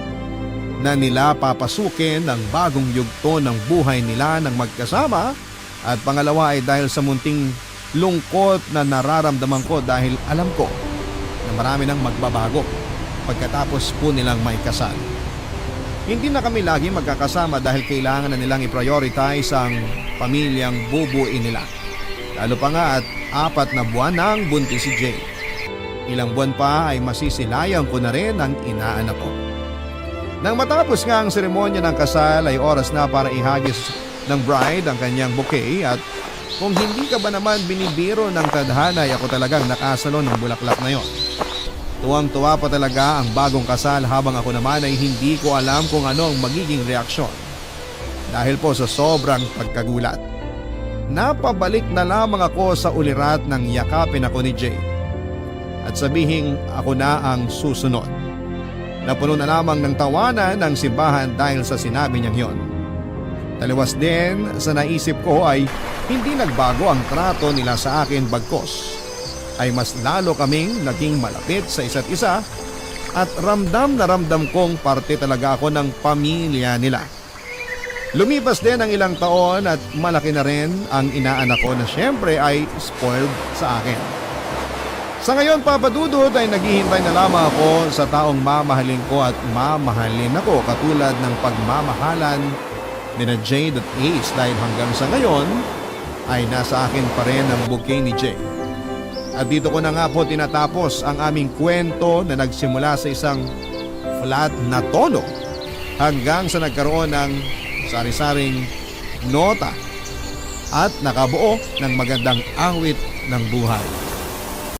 na nila papasukin ang bagong yugto ng buhay nila ng magkasama at pangalawa ay dahil sa munting lungkot na nararamdaman ko dahil alam ko na marami nang magbabago pagkatapos po nilang may kasal. Hindi na kami lagi magkakasama dahil kailangan na nilang i-prioritize ang pamilyang bubuin nila. Lalo pa nga at 4 na buwan nang buntis si Jay. Ilang buwan pa ay masisilayan ko na rin ang inaanak ko. Nang matapos nga ang seremonya ng kasal ay oras na para ihagis ng bride ang kanyang bouquet at kung hindi ka ba naman binibiro ng tadhana ay ako talagang nakasalo ng bulaklak na yon. Tuwang-tuwa pa talaga ang bagong kasal habang ako naman ay hindi ko alam kung ano ang magiging reaksyon. Dahil po sa sobrang pagkagulat. Napabalik na lamang ako sa ulirat nang yakapin ako ni Jay. At sabihing ako na ang susunod. Napuno na lamang ng tawanan ng simbahan dahil sa sinabi niyang yon. Taliwas din sa naisip ko ay hindi nagbago ang trato nila sa akin bagkos. Ay mas lalo kaming naging malapit sa isa't isa at ramdam na ramdam kong parte talaga ako ng pamilya nila. Lumipas din ang ilang taon at malaki na rin ang inaanak ko na syempre ay spoiled sa akin. Sa ngayon, Papa Dudut, ay naghihintay na lamang ako sa taong mamahalin ko at mamahalin ako katulad ng pagmamahalan ni Jade at Ace dahil hanggang sa ngayon ay nasa akin pa rin ang bouquet ni Jay. At dito ko na nga po tinatapos ang aming kwento na nagsimula sa isang flat na tono hanggang sa nagkaroon ng sari-saring nota at nakabuo ng magandang awit ng buhay.